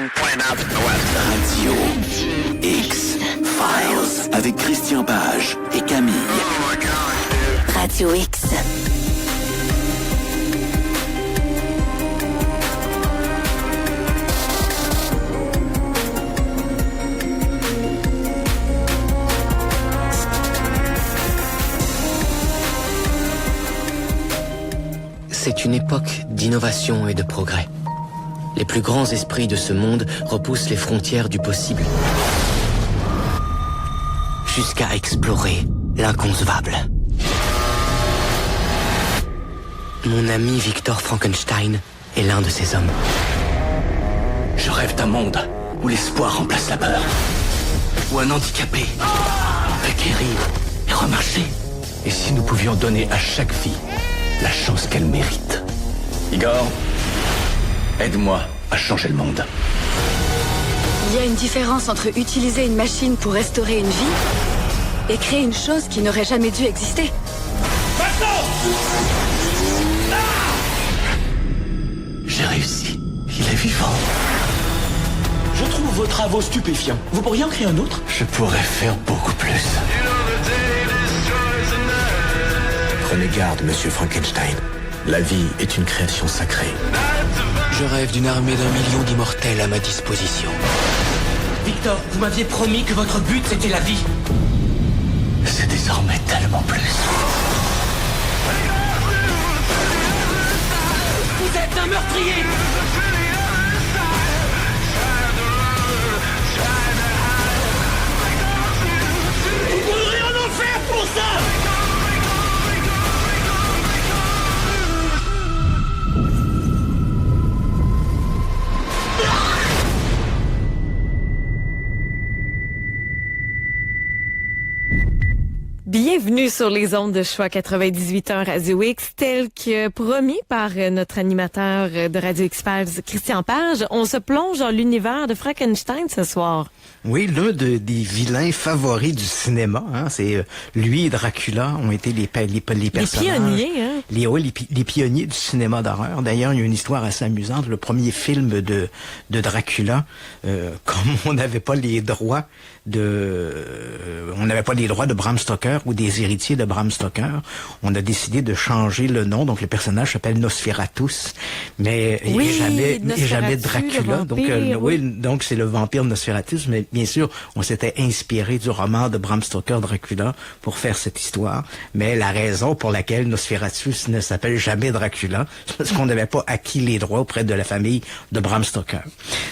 Radio X-Files avec Christian Page et Camille. Radio X. C'est une époque d'innovation et de progrès. Les plus grands esprits de ce monde repoussent les frontières du possible, jusqu'à explorer l'inconcevable. Mon ami Victor Frankenstein est l'un de ces hommes. Je rêve d'un monde où l'espoir remplace la peur. Où un handicapé peut guérir et remarcher. Et si nous pouvions donner à chaque vie la chance qu'elle mérite. Igor, aide-moi à changer le monde. Il y a une différence entre utiliser une machine pour restaurer une vie et créer une chose qui n'aurait jamais dû exister. J'ai réussi. Il est vivant. Je trouve vos travaux stupéfiants. Vous pourriez en créer un autre? Je pourrais faire beaucoup plus. Prenez garde, monsieur Frankenstein. La vie est une création sacrée. Je rêve d'une armée d'1 million d'immortels à ma disposition. Victor, vous m'aviez promis que votre but c'était la vie. C'est désormais tellement plus. Vous êtes un meurtrier! Vous mourrez en enfer pour ça! Bienvenue sur les ondes de Choix 98.1 Radio X, tel que promis par notre animateur de Radio X-Files, Christian Page. On se plonge dans l'univers de Frankenstein ce soir. Oui, l'un des vilains favoris du cinéma, hein, c'est lui et Dracula ont été les personnages. Les pionniers, hein? Les pionniers du cinéma d'horreur. D'ailleurs, il y a une histoire assez amusante. Le premier film de Dracula, comme on n'avait pas les droits de Bram Stoker ou des héritiers de Bram Stoker, on a décidé de changer le nom. Donc le personnage s'appelle Nosferatus, mais jamais Dracula. Donc c'est le vampire Nosferatus, mais bien sûr, on s'était inspiré du roman de Bram Stoker, Dracula, pour faire cette histoire. Mais la raison pour laquelle Nosferatus ne s'appelle jamais Dracula, c'est parce qu'on n'avait pas acquis les droits auprès de la famille de Bram Stoker.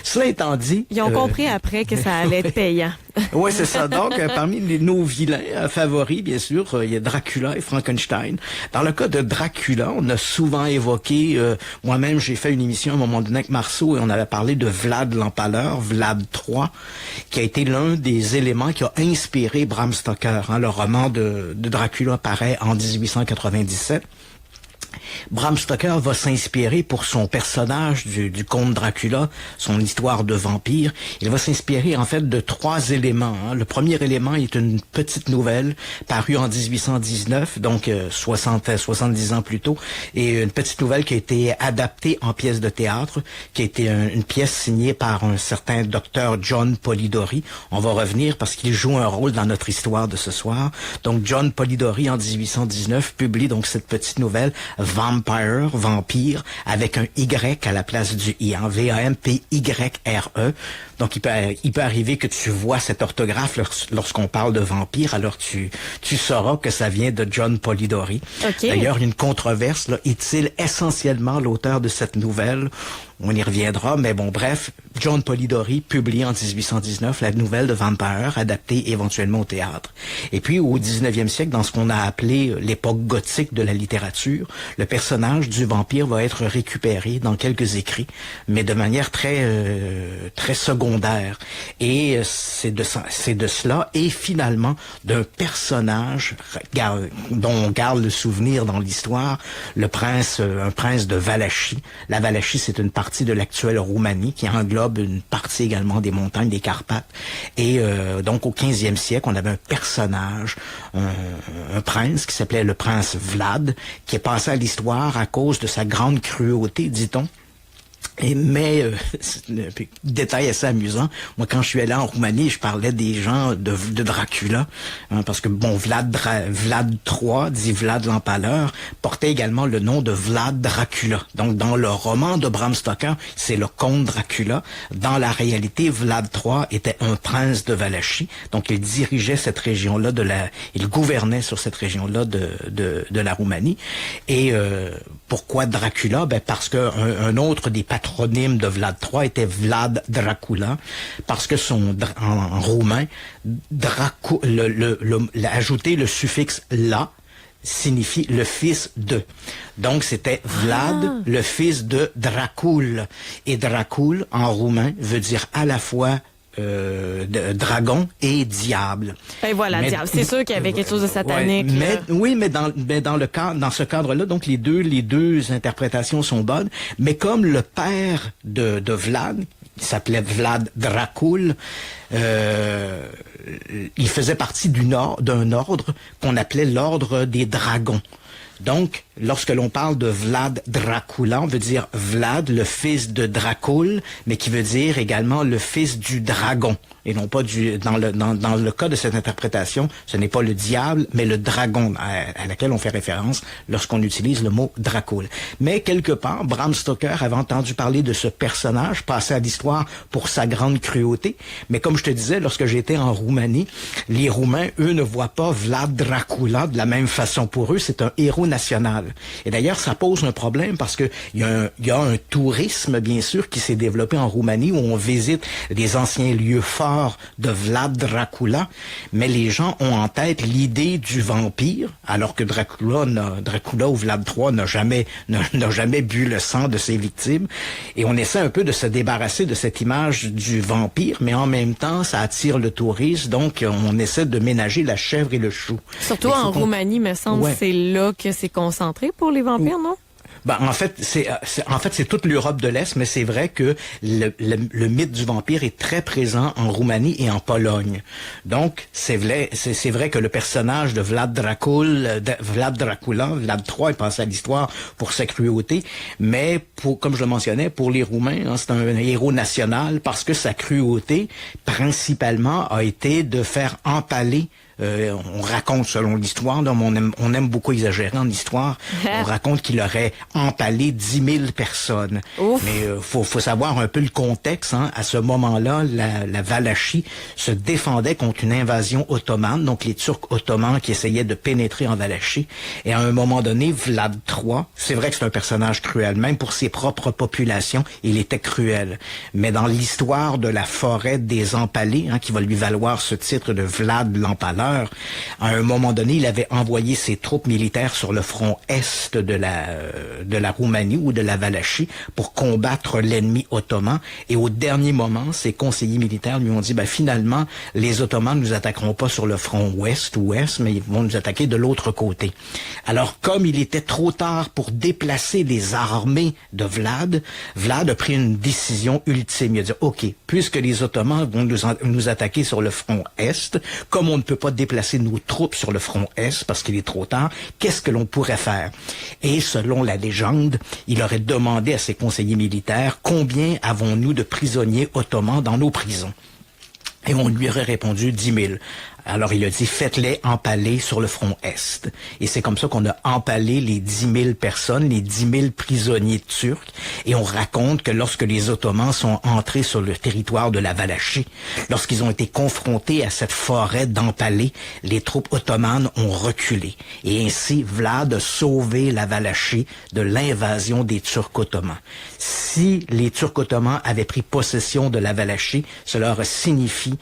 Cela étant dit... Ils ont compris après que ça allait être payant. Oui, c'est ça. Donc, parmi nos vilains favoris, bien sûr, il y a Dracula et Frankenstein. Dans le cas de Dracula, on a souvent évoqué, moi-même, j'ai fait une émission à un moment donné avec Marceau et on avait parlé de Vlad l'Empaleur, Vlad III, qui a été l'un des éléments qui a inspiré Bram Stoker. Hein. Le roman de Dracula paraît en 1897. Bram Stoker va s'inspirer pour son personnage du comte Dracula, son histoire de vampire. Il va s'inspirer en fait de 3 éléments. Hein. Le premier élément est une petite nouvelle parue en 1819, donc 70 ans plus tôt, et une petite nouvelle qui a été adaptée en pièce de théâtre, qui a été une pièce signée par un certain docteur John Polidori. On va revenir parce qu'il joue un rôle dans notre histoire de ce soir. Donc John Polidori en 1819 publie donc cette petite nouvelle Vampire, avec un Y à la place du I, hein, V-A-M-P-Y-R-E. Donc, il peut arriver que tu vois cette orthographe lorsqu'on parle de vampire, alors tu sauras que ça vient de John Polidori. Okay. D'ailleurs, il y a une controverse, là. Est-il essentiellement l'auteur de cette nouvelle? On y reviendra, mais bon, bref, John Polidori publie en 1819 la nouvelle de Vampire, adaptée éventuellement au théâtre. Et puis, au 19e siècle, dans ce qu'on a appelé l'époque gothique de la littérature, le personnage du vampire va être récupéré dans quelques écrits, mais de manière très secondaire. Et c'est de cela, et finalement, d'un personnage dont on garde le souvenir dans l'histoire, un prince de Valachie. La Valachie, c'est une partie de l'actuelle Roumanie qui englobe une partie également des montagnes des Carpates. Et donc au 15e siècle, on avait un personnage, un prince qui s'appelait le prince Vlad, qui est passé à l'histoire à cause de sa grande cruauté, dit-on. Mais c'est un détail assez amusant. Moi, quand je suis allé en Roumanie, je parlais des gens de Dracula, hein, parce que bon, Vlad III, dit Vlad l'Empaleur, portait également le nom de Vlad Dracula. Donc, dans le roman de Bram Stoker, c'est le comte Dracula. Dans la réalité, Vlad III était un prince de Valachie. Donc, il dirigeait cette région-là il gouvernait sur cette région-là de la Roumanie. Et pourquoi Dracula? Ben parce que un autre des patronymes de Vlad III était Vlad Dracula, parce que en roumain, ajouter le suffixe la signifie le fils de. Donc c'était Vlad, le fils de Dracul. Et Dracul, en roumain, veut dire à la fois dragon et diable. Et voilà, diable. C'est sûr qu'il y avait quelque chose de satanique. Ouais, mais dans ce cadre-là, donc les deux interprétations sont bonnes. Mais comme le père de Vlad, il s'appelait Vlad Dracul, il faisait partie d'un ordre qu'on appelait l'ordre des dragons. Donc, lorsque l'on parle de Vlad Dracula, on veut dire Vlad, le fils de Dracul, mais qui veut dire également le fils du dragon. Et non pas dans le cas de cette interprétation, ce n'est pas le diable, mais le dragon à laquelle on fait référence lorsqu'on utilise le mot Dracul. Mais quelque part, Bram Stoker avait entendu parler de ce personnage, passé à l'histoire pour sa grande cruauté. Mais comme je te disais, lorsque j'étais en Roumanie, les Roumains, eux, ne voient pas Vlad Dracula de la même façon. Pour eux, c'est un héros national. Et d'ailleurs, ça pose un problème parce que il y a un tourisme, bien sûr, qui s'est développé en Roumanie où on visite des anciens lieux forts de Vlad Dracula, mais les gens ont en tête l'idée du vampire, alors que Dracula ou Vlad III n'a jamais bu le sang de ses victimes. Et on essaie un peu de se débarrasser de cette image du vampire, mais en même temps, ça attire le tourisme, donc on essaie de ménager la chèvre et le chou. Surtout en Roumanie, me semble, c'est là que c'est concentré pour les vampires, non? Ben, en fait, c'est toute l'Europe de l'Est, mais c'est vrai que le mythe du vampire est très présent en Roumanie et en Pologne. Donc, c'est vrai que le personnage de Vlad Dracula, Vlad III est passé à l'histoire pour sa cruauté, mais comme je le mentionnais, pour les Roumains, hein, c'est un héros national parce que sa cruauté, principalement, a été de faire empaler. On raconte selon l'histoire, on aime beaucoup exagérer en histoire. On raconte qu'il aurait empalé 10 000 personnes. Ouf. Mais faut savoir un peu le contexte. Hein. À ce moment-là, la Valachie se défendait contre une invasion ottomane, donc les Turcs ottomans qui essayaient de pénétrer en Valachie. Et à un moment donné, Vlad III, c'est vrai que c'est un personnage cruel, même pour ses propres populations, il était cruel. Mais dans l'histoire de la forêt des Empalés, hein, qui va lui valoir ce titre de Vlad l'Empaleur, à un moment donné, il avait envoyé ses troupes militaires sur le front est de la Roumanie ou de la Valachie pour combattre l'ennemi ottoman. Et au dernier moment, ses conseillers militaires lui ont dit, finalement, les Ottomans ne nous attaqueront pas sur le front ouest, mais ils vont nous attaquer de l'autre côté. Alors, comme il était trop tard pour déplacer les armées de Vlad a pris une décision ultime. Il a dit, OK, puisque les Ottomans vont nous attaquer sur le front est, comme on ne peut pas déplacer nos troupes sur le front est parce qu'il est trop tard, qu'est-ce que l'on pourrait faire? Et selon la légende, il aurait demandé à ses conseillers militaires combien avons-nous de prisonniers ottomans dans nos prisons? Et on lui aurait répondu 10 000. Alors il a dit, faites-les empaler sur le front Est. Et c'est comme ça qu'on a empalé les 10 000 personnes, les 10 000 prisonniers turcs. Et on raconte que lorsque les Ottomans sont entrés sur le territoire de la Valachie, lorsqu'ils ont été confrontés à cette forêt d'empalés, les troupes ottomanes ont reculé. Et ainsi, Vlad a sauvé la Valachie de l'invasion des Turcs ottomans. Si les Turcs ottomans avaient pris possession de la Valachie, cela aurait signifié,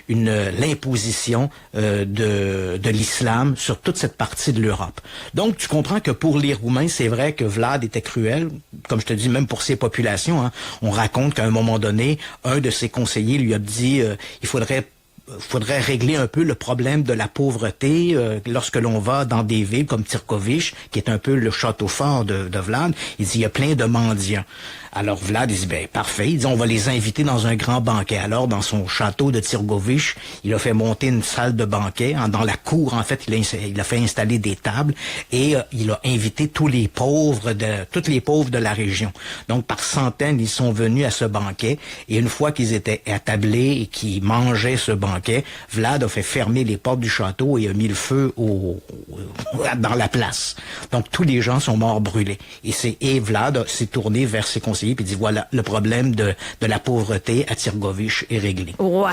l'imposition de l'islam sur toute cette partie de l'Europe. Donc, tu comprends que pour les Roumains, c'est vrai que Vlad était cruel, comme je te dis, même pour ses populations. Hein. On raconte qu'à un moment donné, un de ses conseillers lui a dit il faudrait faudrait régler un peu le problème de la pauvreté lorsque l'on va dans des villes comme Tirkovich, qui est un peu le château fort de Vlad. Il dit, il y a plein de mendiants. Alors Vlad, il dit, ben parfait, il dit, on va les inviter dans un grand banquet. Alors, dans son château de Tirgovich, il a fait monter une salle de banquet. Dans la cour, en fait, il a fait installer des tables et il a invité toutes les pauvres de la région. Donc, par centaines, ils sont venus à ce banquet. Et une fois qu'ils étaient attablés et qu'ils mangeaient ce banquet, Vlad a fait fermer les portes du château et a mis le feu dans la place. Donc, tous les gens sont morts brûlés. Et Vlad s'est tourné vers ses conseillers puis dit, voilà, le problème de la pauvreté à Tirgovich est réglé. Ouais.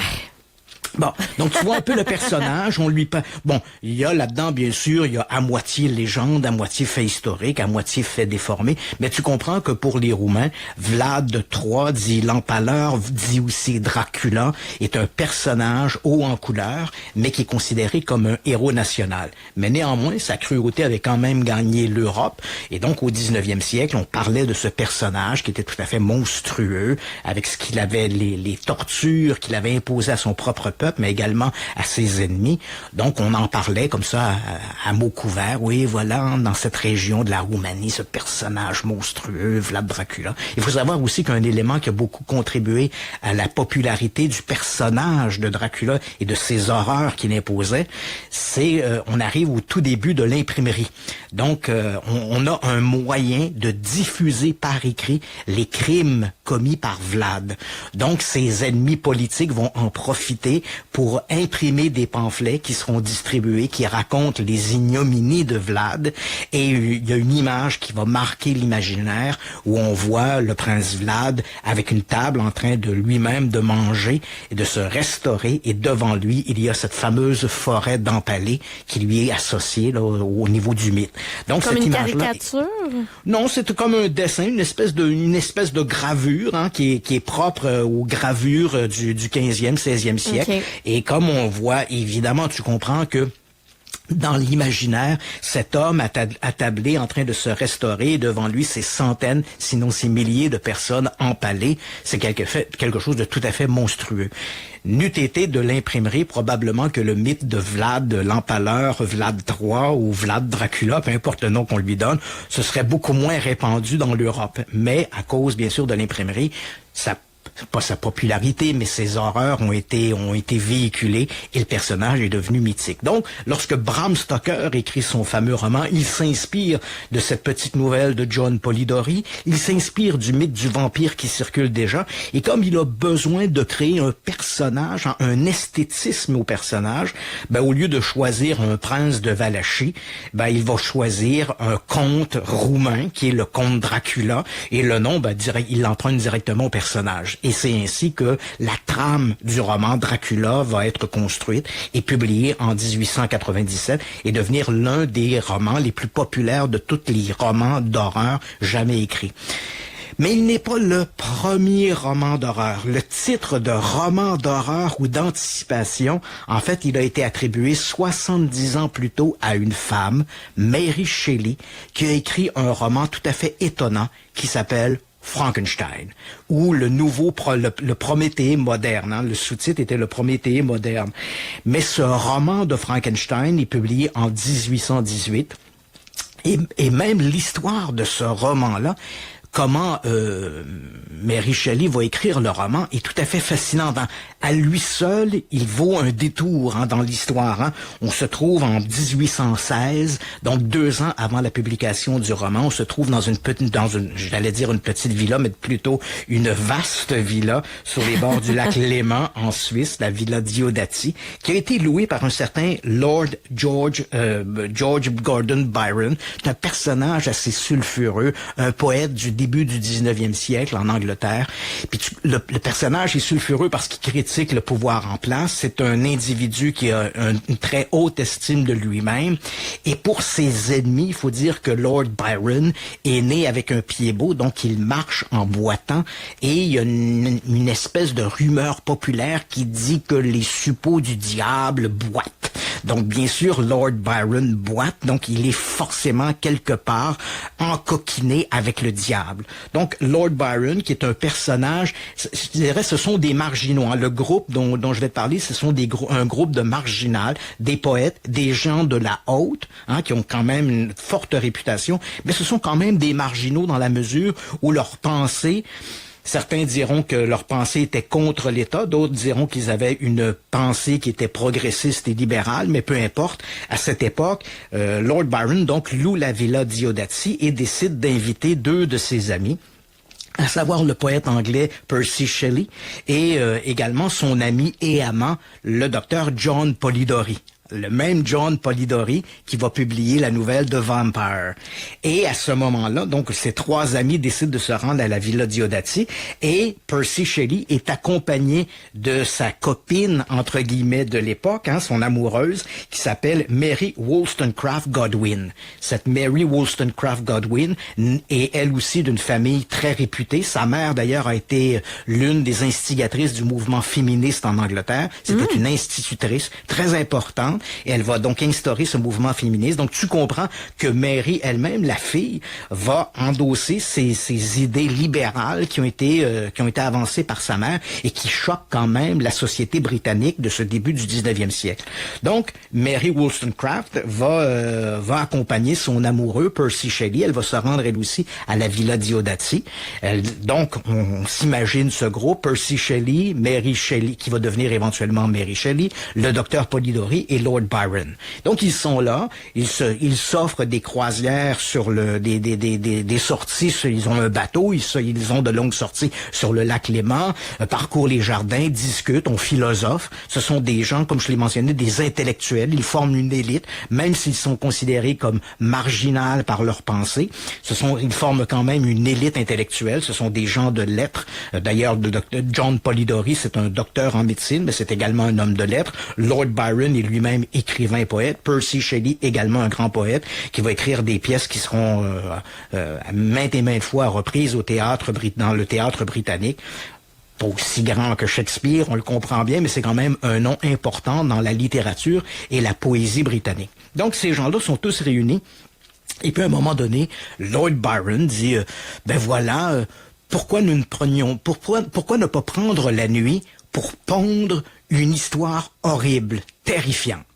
Bon, donc tu vois un peu le personnage, on lui bon, il y a là-dedans, bien sûr, il y a à moitié légende, à moitié fait historique, à moitié fait déformé, mais tu comprends que pour les Roumains, Vlad III, dit l'Empaleur, dit aussi Dracula, est un personnage haut en couleur, mais qui est considéré comme un héros national. Mais néanmoins, sa cruauté avait quand même gagné l'Europe, et donc au 19e siècle, on parlait de ce personnage qui était tout à fait monstrueux, avec ce qu'il avait, les tortures qu'il avait imposées à son propre peuple, mais également à ses ennemis. Donc, on en parlait comme ça à mots couverts. Oui, voilà, dans cette région de la Roumanie, ce personnage monstrueux, Vlad Dracula. Il faut savoir aussi qu'un élément qui a beaucoup contribué à la popularité du personnage de Dracula et de ses horreurs qu'il imposait, c'est, on arrive au tout début de l'imprimerie. Donc, on a un moyen de diffuser par écrit les crimes commis par Vlad. Donc, ses ennemis politiques vont en profiter pour imprimer des pamphlets qui seront distribués, qui racontent les ignominies de Vlad. Et il y a une image qui va marquer l'imaginaire où on voit le prince Vlad avec une table en train de lui-même de manger et de se restaurer. Et devant lui, il y a cette fameuse forêt d'Empalé qui lui est associée là, au niveau du mythe. Donc, comme cette une image-là, caricature? Non, c'est comme un dessin, une espèce de gravure hein, qui est propre aux gravures du 15e, 16e siècle. Okay. Et comme on voit, évidemment, tu comprends que dans l'imaginaire, cet homme attablé en train de se restaurer, devant lui ces centaines, sinon ces milliers de personnes empalées, c'est quelque chose de tout à fait monstrueux. N'eût été de l'imprimerie, probablement que le mythe de Vlad, de l'Empaleur, Vlad III ou Vlad Dracula, peu importe le nom qu'on lui donne, ce serait beaucoup moins répandu dans l'Europe. Mais à cause, bien sûr, de l'imprimerie, pas sa popularité, mais ses horreurs ont été véhiculées et le personnage est devenu mythique. Donc, lorsque Bram Stoker écrit son fameux roman, il s'inspire de cette petite nouvelle de John Polidori, il s'inspire du mythe du vampire qui circule déjà, et comme il a besoin de créer un personnage, un esthétisme au personnage, au lieu de choisir un prince de Valachie, il va choisir un comte roumain, qui est le comte Dracula, et le nom, il l'emprunte directement au personnage. Et c'est ainsi que la trame du roman Dracula va être construite et publiée en 1897 et devenir l'un des romans les plus populaires de tous les romans d'horreur jamais écrits. Mais il n'est pas le premier roman d'horreur. Le titre de roman d'horreur ou d'anticipation, en fait, il a été attribué 70 ans plus tôt à une femme, Mary Shelley, qui a écrit un roman tout à fait étonnant qui s'appelle Frankenstein, ou le Prométhée moderne. Hein, le sous-titre était le Prométhée moderne. Mais ce roman de Frankenstein est publié en 1818. Et même l'histoire de ce roman-là, comment Mary Shelley va écrire le roman est tout à fait fascinant. À lui seul, il vaut un détour dans l'histoire. Hein. On se trouve en 1816, donc 2 ans avant la publication du roman. On se trouve dans une petite villa, mais plutôt une vaste villa sur les bords du lac Léman en Suisse, la villa Diodati, qui a été louée par un certain Lord George Gordon Byron. C'est un personnage assez sulfureux, un poète du début du 19e siècle en Angleterre. Puis le personnage est sulfureux parce qu'il critique le pouvoir en place. C'est un individu qui a une très haute estime de lui-même. Et pour ses ennemis, il faut dire que Lord Byron est né avec un pied beau, donc il marche en boitant. Et il y a une espèce de rumeur populaire qui dit que les suppôts du diable boitent. Donc, bien sûr, Lord Byron boite, donc il est forcément quelque part encoquiné avec le diable. Donc, Lord Byron, qui est un personnage, je dirais, ce sont des marginaux. Hein. Le groupe dont je vais te parler, ce sont un groupe de marginal, des poètes, des gens de la haute, hein, qui ont quand même une forte réputation, mais ce sont quand même des marginaux dans la mesure où leur pensée, certains diront que leur pensée était contre l'État, d'autres diront qu'ils avaient une pensée qui était progressiste et libérale, mais peu importe. À cette époque, Lord Byron donc loue la villa Diodati et décide d'inviter 2 de ses amis, à savoir le poète anglais Percy Shelley et également son ami et amant, le docteur John Polidori. Le même John Polidori qui va publier la nouvelle The Vampire. Et à ce moment-là, donc, ces 3 amis décident de se rendre à la Villa Diodati et Percy Shelley est accompagné de sa copine, entre guillemets, de l'époque, hein, son amoureuse, qui s'appelle Mary Wollstonecraft Godwin. Cette Mary Wollstonecraft Godwin est elle aussi d'une famille très réputée. Sa mère, d'ailleurs, a été l'une des instigatrices du mouvement féministe en Angleterre. C'était une institutrice très importante. Et elle va donc instaurer ce mouvement féministe. Donc, tu comprends que Mary elle-même, la fille, va endosser ces idées libérales qui ont été avancées par sa mère et qui choquent quand même la société britannique de ce début du 19e siècle. Donc, Mary Wollstonecraft va accompagner son amoureux, Percy Shelley. Elle va se rendre, elle aussi, à la Villa Diodati. Donc, on s'imagine ce groupe, Percy Shelley, Mary Shelley, qui va devenir éventuellement Mary Shelley, le docteur Polidori et Lord Byron. Donc, ils sont là, ils s'offrent des croisières sur des sorties, ils ont un bateau, ils ont de longues sorties sur le lac Léman, parcourent les jardins, discutent, on philosophe. Ce sont des gens, comme je l'ai mentionné, des intellectuels, ils forment une élite, même s'ils sont considérés comme marginales par leur pensée. Ils forment quand même une élite intellectuelle, ce sont des gens de lettres. D'ailleurs, John Polidori, c'est un docteur en médecine, mais c'est également un homme de lettres. Lord Byron est lui-même écrivain et poète. Percy Shelley, également un grand poète, qui va écrire des pièces qui seront maintes et maintes fois reprises dans le théâtre britannique. Pas aussi grand que Shakespeare, on le comprend bien, mais c'est quand même un nom important dans la littérature et la poésie britannique. Donc ces gens-là sont tous réunis. Et puis à un moment donné, Lord Byron dit pourquoi ne pas prendre la nuit pour pondre une histoire horrible, terrifiante.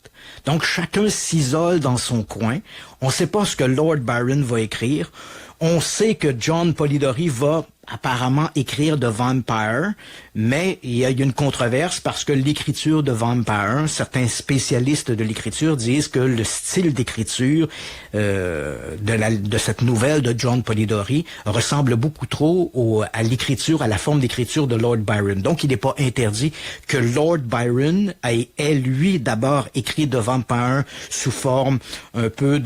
Donc chacun s'isole dans son coin. On ne sait pas ce que Lord Byron va écrire. On sait que John Polidori va apparemment écrire The Vampire, mais il y a une controverse parce que l'écriture de Vampire, certains spécialistes de l'écriture disent que le style d'écriture de cette nouvelle de John Polidori ressemble beaucoup trop à la forme d'écriture de Lord Byron. Donc, il n'est pas interdit que Lord Byron ait lui d'abord écrit The Vampire sous forme un peu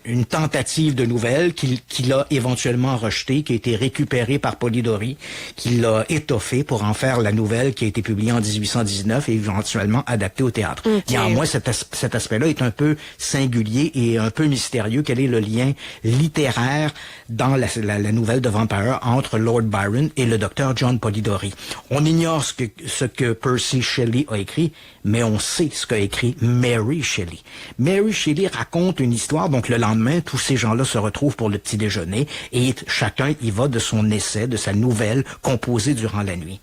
une tentative de nouvelle qu'il a éventuellement rejetée, qui a été récupérée par Polidori, qu'il a étoffée pour en faire la nouvelle qui a été publiée en 1819 et éventuellement adaptée au théâtre. Okay. Néanmoins, cet aspect-là est un peu singulier et un peu mystérieux. Quel est le lien littéraire dans la nouvelle de Vampire entre Lord Byron et le docteur John Polidori? On ignore ce que Percy Shelley a écrit, mais on sait ce qu'a écrit Mary Shelley. Mary Shelley raconte une histoire. Donc le lendemain, tous ces gens-là se retrouvent pour le petit déjeuner et chacun y va de son essai, de sa nouvelle composée durant la nuit.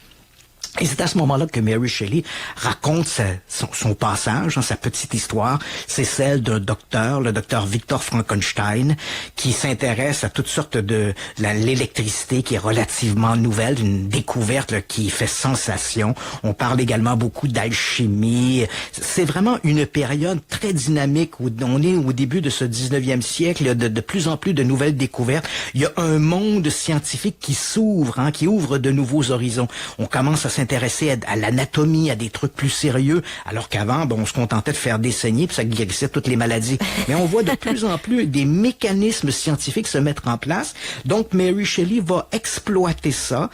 Et c'est à ce moment-là que Mary Shelley raconte son passage, sa petite histoire. C'est celle d'un docteur, le docteur Victor Frankenstein, qui s'intéresse à toutes sortes de l'électricité qui est relativement nouvelle, une découverte qui fait sensation. On parle également beaucoup d'alchimie. C'est vraiment une période très dynamique où on est au début de ce 19e siècle. Il y a de plus en plus de nouvelles découvertes. Il y a un monde scientifique qui s'ouvre, qui ouvre de nouveaux horizons. On commence à s'intéresser à l'anatomie, à des trucs plus sérieux, alors qu'avant, on se contentait de faire des saignées puis ça guérissait toutes les maladies. Mais on voit de plus en plus des mécanismes scientifiques se mettre en place. Donc, Mary Shelley va exploiter ça.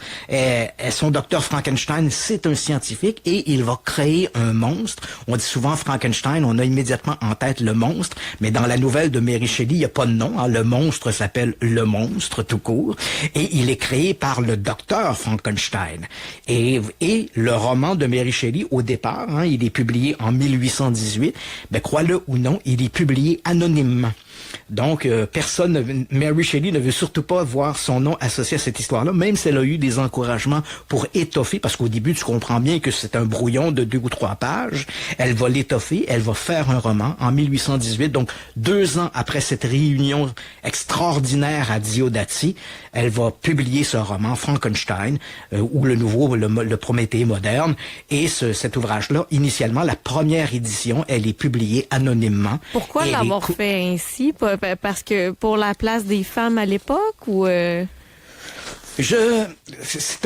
Son docteur Frankenstein, c'est un scientifique et il va créer un monstre. On dit souvent Frankenstein, on a immédiatement en tête le monstre, mais dans la nouvelle de Mary Shelley, il n'y a pas de nom. Le monstre s'appelle le monstre tout court et il est créé par le docteur Frankenstein. Et Et le roman de Mary Shelley, au départ, il est publié en 1818, crois-le ou non, il est publié anonymement. Donc, Mary Shelley ne veut surtout pas voir son nom associé à cette histoire-là, même si elle a eu des encouragements pour étoffer, parce qu'au début, tu comprends bien que c'est un brouillon de 2 ou 3 pages. Elle va l'étoffer, elle va faire un roman en 1818, donc 2 ans après cette réunion extraordinaire à Diodati, elle va publier ce roman, Frankenstein, ou le Prométhée moderne, et cet ouvrage-là, initialement, la première édition, elle est publiée anonymement. Pourquoi l'avoir fait ainsi? Parce que pour la place des femmes à l'époque ou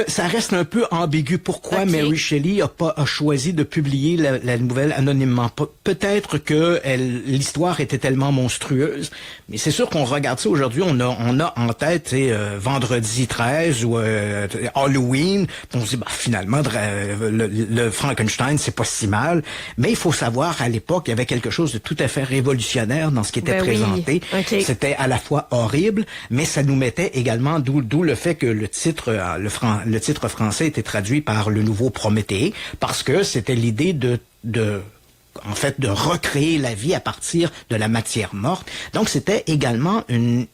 ça reste un peu ambigu. Pourquoi Mary Shelley a choisi de publier la nouvelle anonymement? Peut-être que l'histoire était tellement monstrueuse, mais c'est sûr qu'on regarde ça aujourd'hui, on a en tête Vendredi 13 ou Halloween, on se dit finalement le Frankenstein c'est pas si mal, mais il faut savoir à l'époque il y avait quelque chose de tout à fait révolutionnaire dans ce qui était présenté. Oui. C'était à la fois horrible, mais ça nous mettait également d'où le fait que le titre français était traduit par le nouveau Prométhée, parce que c'était l'idée de recréer la vie à partir de la matière morte. Donc, c'était également une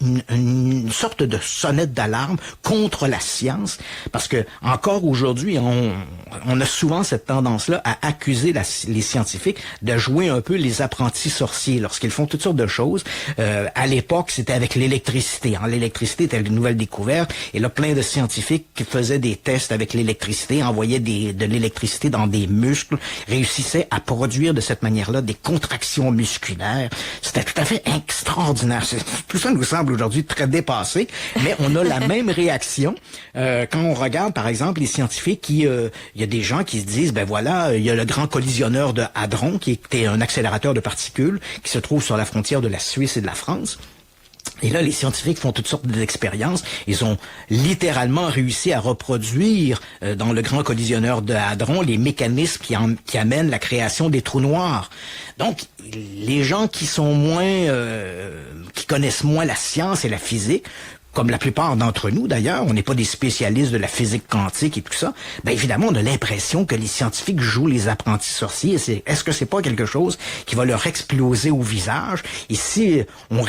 sorte de sonnette d'alarme contre la science, parce que encore aujourd'hui, on a souvent cette tendance-là à accuser les scientifiques de jouer un peu les apprentis sorciers lorsqu'ils font toutes sortes de choses. À l'époque, c'était avec l'électricité. L'électricité était une nouvelle découverte, et là, plein de scientifiques qui faisaient des tests avec l'électricité, envoyaient de l'électricité dans des muscles, réussissaient à produire de cette manière-là des contractions musculaires. C'était tout à fait extraordinaire. Tout ça nous semble aujourd'hui très dépassé, mais on a la même réaction quand on regarde, par exemple, les scientifiques il y a des gens qui se disent, il y a le grand collisionneur de Hadron, qui était un accélérateur de particules, qui se trouve sur la frontière de la Suisse et de la France. Et là, les scientifiques font toutes sortes d'expériences. Ils ont littéralement réussi à reproduire dans le grand collisionneur de Hadron les mécanismes qui amènent la création des trous noirs. Donc, les gens qui sont qui connaissent moins la science et la physique, comme la plupart d'entre nous d'ailleurs, on n'est pas des spécialistes de la physique quantique et tout ça, évidemment on a l'impression que les scientifiques jouent les apprentis sorciers. Est-ce que c'est pas quelque chose qui va leur exploser au visage? Et si on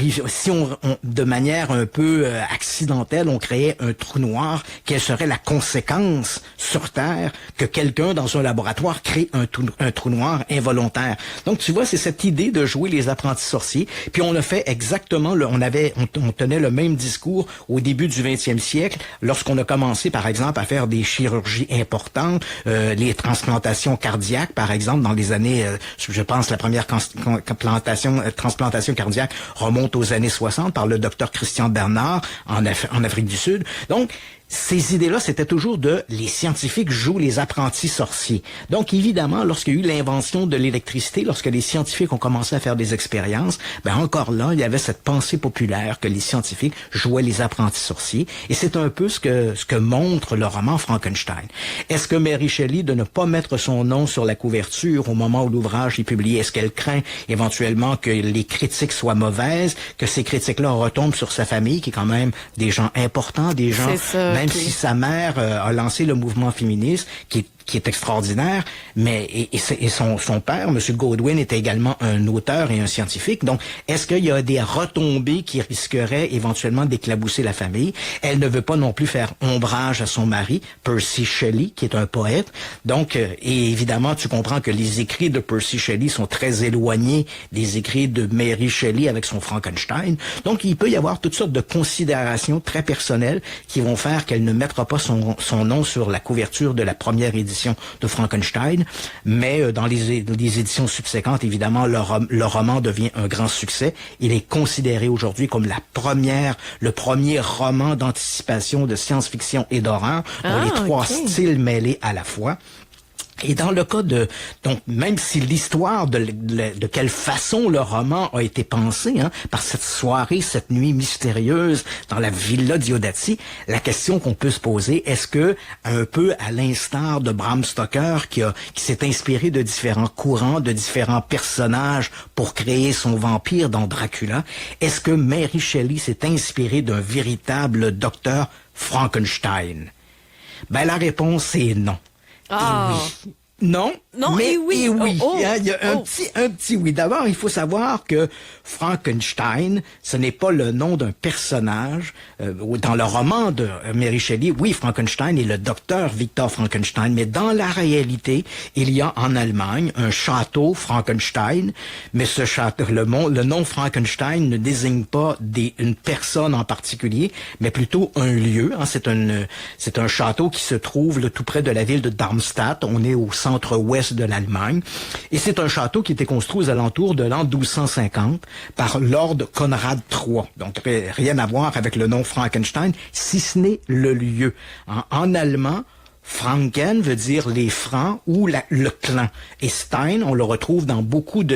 de manière un peu accidentelle, on créait un trou noir, quelle serait la conséquence sur Terre que quelqu'un dans un laboratoire crée un trou noir involontaire? Donc tu vois, c'est cette idée de jouer les apprentis sorciers. Puis on a fait exactement, on tenait le même discours au début du 20e siècle, lorsqu'on a commencé, par exemple, à faire des chirurgies importantes, les transplantations cardiaques, par exemple, dans les années, je pense, la première transplantation cardiaque remonte aux années 60 par le docteur Christian Bernard en Afrique du Sud. Donc, ces idées-là, c'était toujours les scientifiques jouent les apprentis sorciers. Donc, évidemment, lorsqu'il y a eu l'invention de l'électricité, lorsque les scientifiques ont commencé à faire des expériences, encore là, il y avait cette pensée populaire que les scientifiques jouaient les apprentis sorciers. Et c'est un peu ce que montre le roman Frankenstein. Est-ce que Mary Shelley, de ne pas mettre son nom sur la couverture au moment où l'ouvrage est publié, est-ce qu'elle craint éventuellement que les critiques soient mauvaises, que ces critiques-là retombent sur sa famille, qui est quand même des gens importants, des gens... Même si sa mère a lancé le mouvement féministe, qui est extraordinaire, mais son père, M. Godwin, était également un auteur et un scientifique. Donc, est-ce qu'il y a des retombées qui risqueraient éventuellement d'éclabousser la famille? Elle ne veut pas non plus faire ombrage à son mari, Percy Shelley, qui est un poète. Donc, et évidemment, tu comprends que les écrits de Percy Shelley sont très éloignés des écrits de Mary Shelley avec son Frankenstein. Donc, il peut y avoir toutes sortes de considérations très personnelles qui vont faire qu'elle ne mettra pas son nom sur la couverture de la première édition de Frankenstein, mais dans les éditions subséquentes, évidemment, le roman devient un grand succès. Il est considéré aujourd'hui comme le premier roman d'anticipation de science-fiction et d'horreur, dont les trois styles mêlés à la fois. Et dans le cas donc même si l'histoire de quelle façon le roman a été pensé, par cette soirée, cette nuit mystérieuse dans la Villa Diodati, la question qu'on peut se poser, est-ce que, un peu à l'instar de Bram Stoker, qui s'est inspiré de différents courants, de différents personnages pour créer son vampire dans Dracula, est-ce que Mary Shelley s'est inspirée d'un véritable docteur Frankenstein? La réponse est non. Ah. Oui. Non, Non, mais et oui. Oh. Hein, il y a un petit oui. D'abord, il faut savoir que Frankenstein, ce n'est pas le nom d'un personnage. Dans le roman de Mary Shelley, oui, Frankenstein est le docteur Victor Frankenstein, mais dans la réalité, il y a en Allemagne un château Frankenstein, mais ce château, le nom Frankenstein ne désigne pas une personne en particulier, mais plutôt un lieu. Hein. C'est un château qui se trouve là, tout près de la ville de Darmstadt. On est au centre-ouest de l'Allemagne. Et c'est un château qui était construit aux alentours de l'an 1250 par Lord Conrad III. Donc, rien à voir avec le nom Frankenstein, si ce n'est le lieu. En allemand, Franken veut dire les francs ou le clan. Et Stein, on le retrouve dans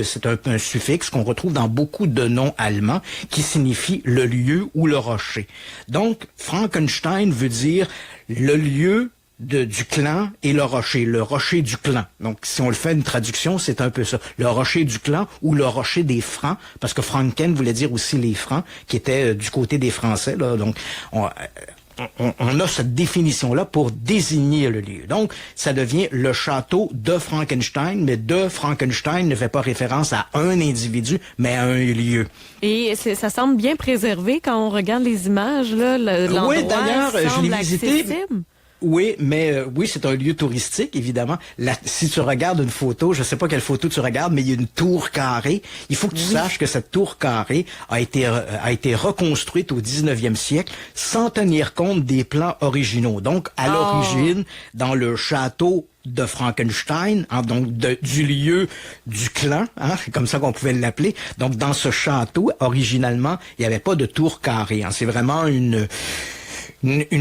c'est un suffixe qu'on retrouve dans beaucoup de noms allemands qui signifie le lieu ou le rocher. Donc, Frankenstein veut dire le lieu du clan et le rocher du clan. Donc, si on le fait une traduction, c'est un peu ça. Le rocher du clan ou le rocher des Francs, parce que Franken voulait dire aussi les Francs, qui étaient du côté des Français, là. Donc, on a cette définition-là pour désigner le lieu. Donc, ça devient le château de Frankenstein, mais de Frankenstein ne fait pas référence à un individu, mais à un lieu. Et ça semble bien préservé quand on regarde les images, là. L'endroit oui, d'ailleurs, je l'ai visité. Accessible. Oui, mais oui, c'est un lieu touristique, évidemment. Si tu regardes une photo, je sais pas quelle photo tu regardes, mais il y a une tour carrée. Il faut que tu saches que cette tour carrée a été reconstruite au 19e siècle sans tenir compte des plans originaux. Donc, à l'origine, dans le château de Frankenstein, hein, donc du lieu du clan, hein, c'est comme ça qu'on pouvait l'appeler. Donc, dans ce château, originalement, il n'y avait pas de tour carrée. Hein. C'est vraiment une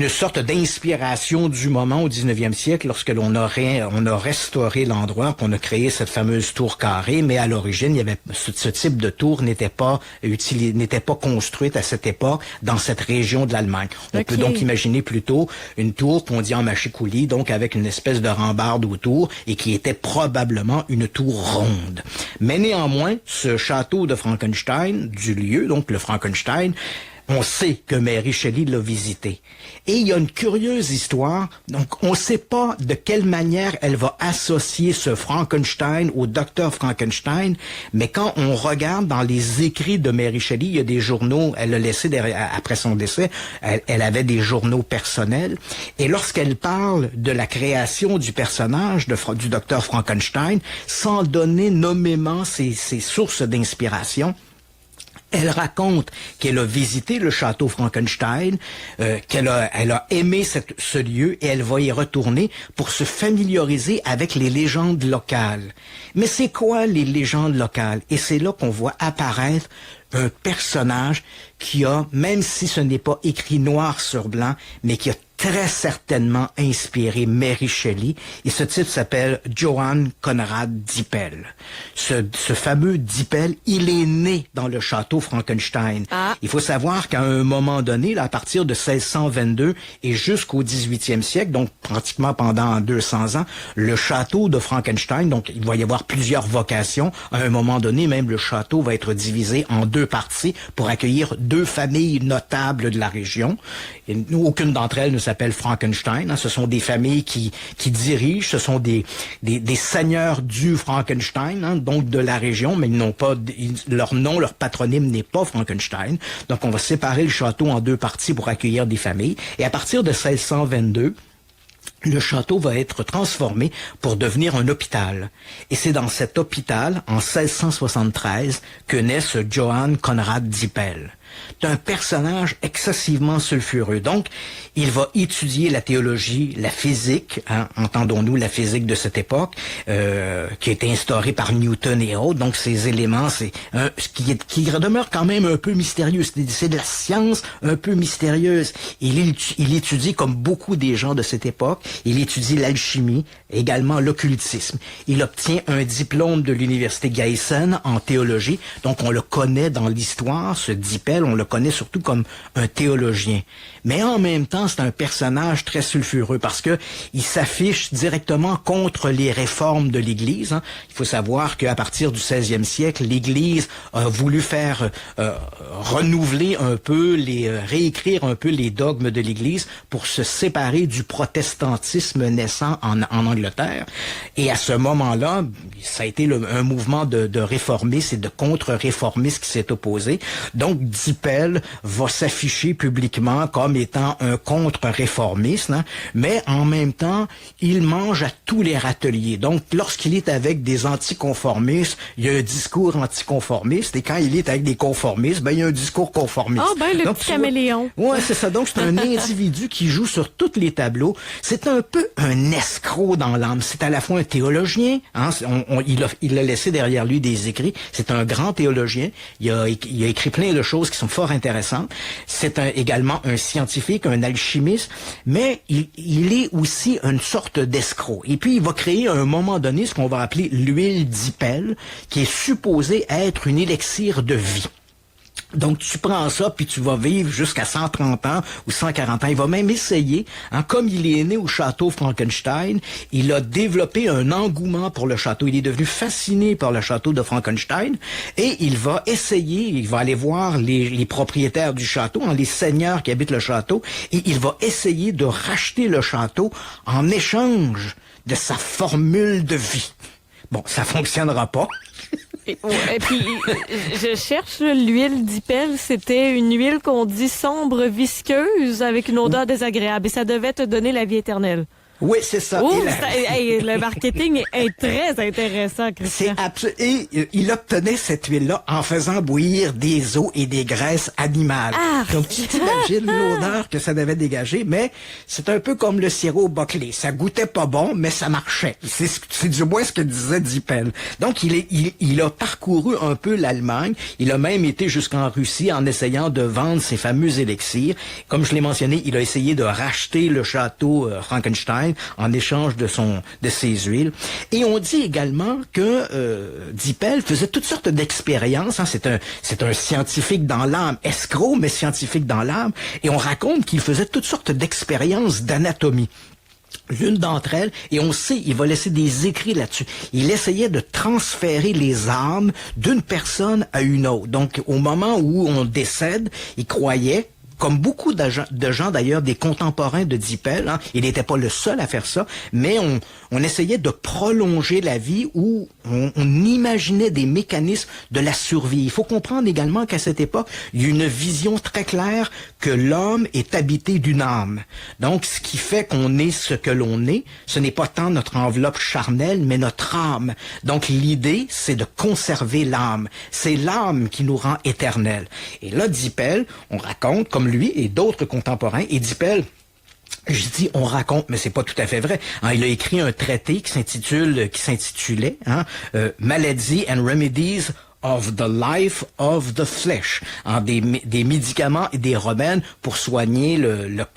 sorte d'inspiration du moment au 19e siècle lorsque on a restauré l'endroit, qu'on a créé cette fameuse tour carrée, mais à l'origine, il y avait ce type de tour n'était pas construite à cette époque dans cette région de l'Allemagne. On peut donc imaginer plutôt une tour qu'on dit en mâchicoulis, donc avec une espèce de rambarde autour et qui était probablement une tour ronde. Mais néanmoins, ce château de Frankenstein, du lieu, donc le Frankenstein, on sait que Mary Shelley l'a visité. Et il y a une curieuse histoire. Donc, on ne sait pas de quelle manière elle va associer ce Frankenstein au docteur Frankenstein, mais quand on regarde dans les écrits de Mary Shelley, il y a des journaux, elle a laissé après son décès, elle avait des journaux personnels. Et lorsqu'elle parle de la création du personnage du docteur Frankenstein, sans donner nommément ses sources d'inspiration, elle raconte qu'elle a visité le château Frankenstein, qu'elle a aimé ce lieu et elle va y retourner pour se familiariser avec les légendes locales. Mais c'est quoi les légendes locales? Et c'est là qu'on voit apparaître un personnage qui a, même si ce n'est pas écrit noir sur blanc, mais qui a très certainement inspiré Mary Shelley. Et ce type s'appelle Johann Conrad Dippel. Ce fameux Dippel, il est né dans le château Frankenstein. Il faut savoir qu'à un moment donné, là, à partir de 1622 et jusqu'au 18e siècle, donc pratiquement pendant 200 ans, le château de Frankenstein, donc il va y avoir plusieurs vocations. À un moment donné, même le château va être divisé en deux parties pour accueillir deux familles notables de la région. Et aucune d'entre elles ne s'appelle Frankenstein. Hein. Ce sont des familles qui dirigent, ce sont des seigneurs du Frankenstein, hein, donc de la région, mais ils n'ont pas leur nom, leur patronyme n'est pas Frankenstein. Donc on va séparer le château en deux parties pour accueillir des familles. Et à partir de 1622, le château va être transformé pour devenir un hôpital. Et c'est dans cet hôpital, en 1673, que naît ce Johann Conrad Dippel. C'est un personnage excessivement sulfureux. Donc, il va étudier la théologie, la physique, hein, entendons-nous la physique de cette époque, qui a été instaurée par Newton et autres. Donc, ces éléments, c'est qui demeure quand même un peu mystérieux. C'est de la science un peu mystérieuse. Il étudie, comme beaucoup des gens de cette époque, il étudie l'alchimie, également l'occultisme. Il obtient un diplôme de l'université Gießen en théologie. Donc, on le connaît dans l'histoire, ce Dippel, on le connaît surtout comme un théologien. Mais en même temps, c'est un personnage très sulfureux parce que il s'affiche directement contre les réformes de l'Église. Hein. Il faut savoir qu'à partir du 16e siècle, l'Église a voulu faire renouveler un peu, réécrire un peu les dogmes de l'Église pour se séparer du protestantisme. protestantisme naissant en Angleterre. Et à ce moment-là, ça a été un mouvement de réformistes et de contre-réformistes qui s'est opposé. Donc, Dippel va s'afficher publiquement comme étant un contre-réformiste, hein, mais en même temps, il mange à tous les râteliers. Donc, lorsqu'il est avec des anticonformistes, il y a un discours anticonformiste, et quand il est avec des conformistes, ben, il y a un discours conformiste. Ah, ben, le donc, petit caméléon. Ouais, c'est ça. Donc, c'est un individu qui joue sur tous les tableaux. C'est un peu un escroc dans l'âme. C'est à la fois un théologien, hein, il a laissé derrière lui des écrits. C'est un grand théologien. Il a écrit plein de choses qui sont fort intéressantes. C'est également un scientifique, un alchimiste, mais il est aussi une sorte d'escroc. Et puis, il va créer à un moment donné ce qu'on va appeler l'huile Dippel, qui est supposée être une élixir de vie. Donc, tu prends ça, puis tu vas vivre jusqu'à 130 ans ou 140 ans. Il va même essayer, hein, comme il est né au château Frankenstein, il a développé un engouement pour le château. Il est devenu fasciné par le château de Frankenstein et il va essayer, il va aller voir les propriétaires du château, hein, les seigneurs qui habitent le château, et il va essayer de racheter le château en échange de sa formule de vie. Bon, ça fonctionnera pas. Et puis, je cherche l'huile Dippel. C'était une huile qu'on dit sombre, visqueuse, avec une odeur désagréable. Et ça devait te donner la vie éternelle. Oui, c'est ça. Le marketing est très intéressant, Christian. Et il obtenait cette huile-là en faisant bouillir des os et des graisses animales. Donc, tu t'imagines l'odeur que ça devait dégager, mais c'est un peu comme le sirop Buckley. Ça goûtait pas bon, mais ça marchait. C'est du moins ce que disait Dippel. Donc, il a parcouru un peu l'Allemagne. Il a même été jusqu'en Russie en essayant de vendre ses fameux élixirs. Comme je l'ai mentionné, il a essayé de racheter le château Frankenstein en échange de ses huiles. Et on dit également que Dippel faisait toutes sortes d'expériences. Hein. C'est un scientifique dans l'âme, escroc, mais scientifique dans l'âme. Et on raconte qu'il faisait toutes sortes d'expériences d'anatomie. L'une d'entre elles, et on sait, il va laisser des écrits là-dessus, il essayait de transférer les âmes d'une personne à une autre. Donc, au moment où on décède, il croyait, comme beaucoup de gens d'ailleurs, des contemporains de Dippel, hein, il n'était pas le seul à faire ça, mais on essayait de prolonger la vie où on imaginait des mécanismes de la survie. Il faut comprendre également qu'à cette époque, il y a une vision très claire que l'homme est habité d'une âme. Donc, ce qui fait qu'on est ce que l'on est, ce n'est pas tant notre enveloppe charnelle, mais notre âme. Donc, l'idée, c'est de conserver l'âme. C'est l'âme qui nous rend éternels. Et là, Dippel, on raconte, comme lui et d'autres contemporains, et Dippel, je dis on raconte, mais c'est pas tout à fait vrai. Hein, il a écrit un traité qui s'intitulait Maladies and Remedies of the Life of the Flesh, hein, des médicaments et des remèdes pour soigner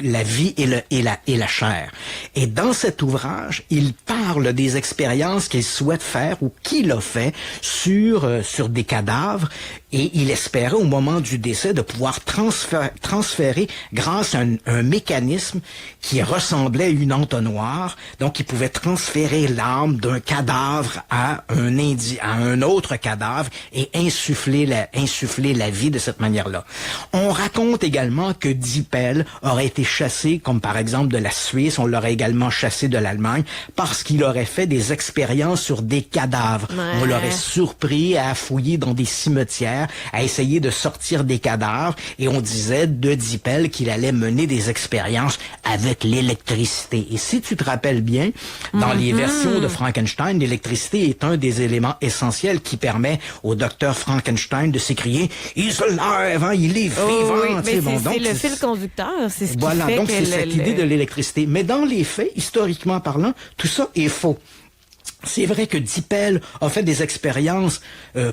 la vie et la chair. Et dans cet ouvrage, il parle des expériences qu'il souhaite faire ou qu'il a fait sur des cadavres, et il espérait au moment du décès de pouvoir transférer grâce à un mécanisme qui ressemblait à une entonnoir. Donc, il pouvait transférer l'âme d'un cadavre à un autre cadavre et insuffler la vie de cette manière-là. On raconte également que Dippel aurait été chassé, comme par exemple de la Suisse, on l'aurait également chassé de l'Allemagne, parce qu'il aurait fait des expériences sur des cadavres. Ouais. On l'aurait surpris à fouiller dans des cimetières, à essayer de sortir des cadavres, et on disait de Dippel qu'il allait mener des expériences avec l'électricité. Et si tu te rappelles bien, dans les versions de Frankenstein, l'électricité est un des éléments essentiels qui permet au docteur Frankenstein de s'écrier « He's alive! Hein, il est vivant! » C'est le fil conducteur, c'est ce qui fait donc que c'est cette idée de l'électricité. Mais dans les faits, historiquement parlant, tout ça est faux. C'est vrai que Dippel a fait des expériences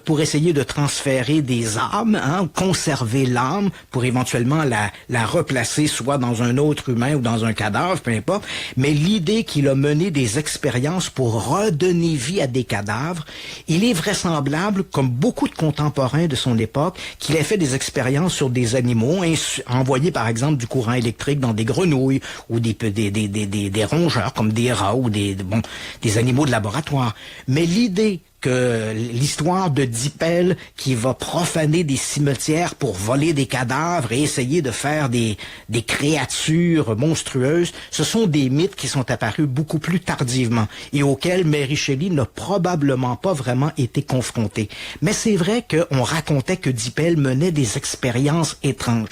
pour essayer de transférer des âmes, hein, conserver l'âme pour éventuellement la replacer soit dans un autre humain ou dans un cadavre, peu importe. Mais l'idée qu'il a mené des expériences pour redonner vie à des cadavres, il est vraisemblable, comme beaucoup de contemporains de son époque, qu'il ait fait des expériences sur des animaux, envoyé par exemple du courant électrique dans des grenouilles ou des rongeurs comme des rats ou des animaux de laboratoire. Mais l'idée que l'histoire de Dippel qui va profaner des cimetières pour voler des cadavres et essayer de faire des créatures monstrueuses, ce sont des mythes qui sont apparus beaucoup plus tardivement et auxquels Mary Shelley n'a probablement pas vraiment été confrontée. Mais c'est vrai qu'on racontait que Dippel menait des expériences étranges.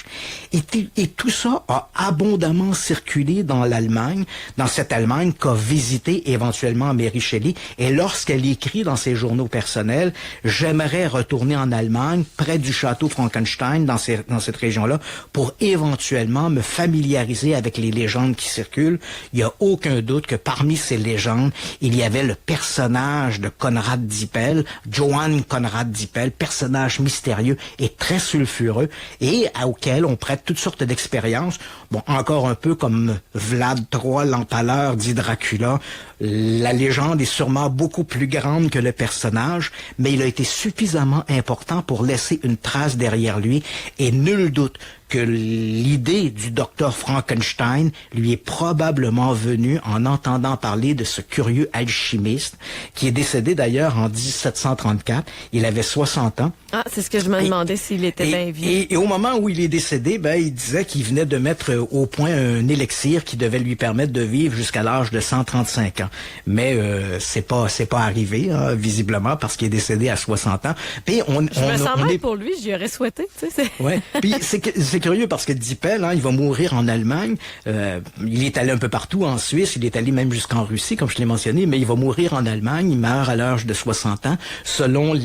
Et tout ça a abondamment circulé dans l'Allemagne, dans cette Allemagne qu'a visité éventuellement Mary Shelley. Et lorsqu'elle écrit dans ses journaux personnels, j'aimerais retourner en Allemagne, près du château Frankenstein, dans cette région-là, pour éventuellement me familiariser avec les légendes qui circulent. Il n'y a aucun doute que parmi ces légendes, il y avait le personnage de Conrad Dippel, Johann Conrad Dippel, personnage mystérieux et très sulfureux, et auquel on prête toutes sortes d'expériences. Bon, encore un peu comme Vlad III, l'Empaleur, dit Dracula, la légende est sûrement beaucoup plus grande que le personnage, mais il a été suffisamment important pour laisser une trace derrière lui, et nul doute que l'idée du docteur Frankenstein lui est probablement venue en entendant parler de ce curieux alchimiste qui est décédé d'ailleurs en 1734. Il avait 60 ans. Ah, c'est ce que je me demandais s'il était bien vieux. Et au moment où il est décédé, il disait qu'il venait de mettre au point un élixir qui devait lui permettre de vivre jusqu'à l'âge de 135 ans. Mais c'est pas arrivé, hein, visiblement, parce qu'il est décédé à 60 ans. Puis je me sens mal pour lui, j'y aurais souhaité. Tu sais, ouais. Puis c'est curieux parce que Dippel, il va mourir en Allemagne. Il est allé un peu partout en Suisse, il est allé même jusqu'en Russie, comme je l'ai mentionné, mais il va mourir en Allemagne. Il meurt à l'âge de 60 ans. Selon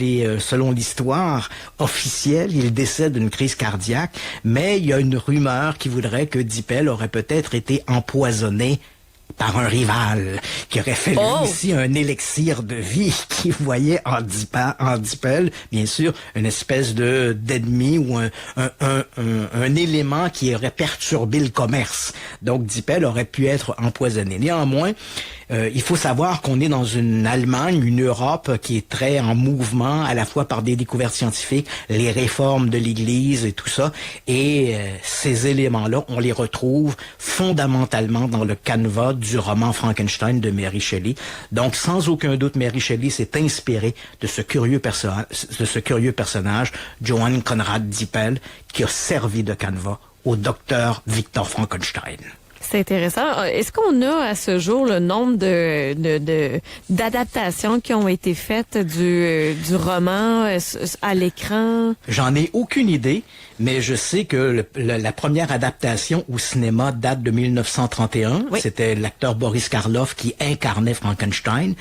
l'histoire officielle, il décède d'une crise cardiaque, mais il y a une rumeur qui voudrait que Dippel aurait peut-être été empoisonné par un rival, qui aurait fait lui aussi un élixir de vie, qui voyait en Dippel, bien sûr, une espèce d'ennemi ou un élément qui aurait perturbé le commerce. Donc Dippel aurait pu être empoisonné. Néanmoins, il faut savoir qu'on est dans une Allemagne, une Europe qui est très en mouvement, à la fois par des découvertes scientifiques, les réformes de l'Église et tout ça. Et ces éléments-là, on les retrouve fondamentalement dans le canevas du roman Frankenstein de Mary Shelley. Donc, sans aucun doute, Mary Shelley s'est inspirée de ce curieux personnage, Johann Conrad Dippel, qui a servi de canevas au docteur Victor Frankenstein. C'est intéressant. Est-ce qu'on a à ce jour le nombre d'adaptations qui ont été faites du roman à l'écran? J'en ai aucune idée, mais je sais que la première adaptation au cinéma date de 1931. Oui. C'était l'acteur Boris Karloff qui incarnait Frankenstein.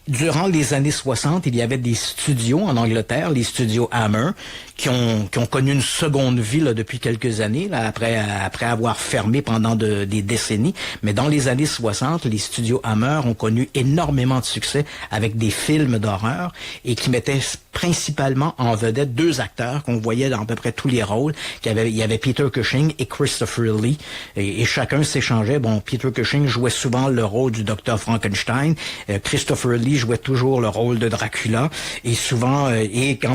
Durant les années 60, il y avait des studios en Angleterre, les studios Hammer, qui ont connu une seconde vie là, depuis quelques années, là, après avoir fermé pendant des décennies. Mais dans les années 60, les studios Hammer ont connu énormément de succès avec des films d'horreur et qui mettaient principalement en vedette deux acteurs qu'on voyait dans à peu près tous les rôles. Il y avait Peter Cushing et Christopher Lee, et chacun s'échangeait. Bon, Peter Cushing jouait souvent le rôle du docteur Frankenstein. Christopher Lee jouait toujours le rôle de Dracula. Et souvent,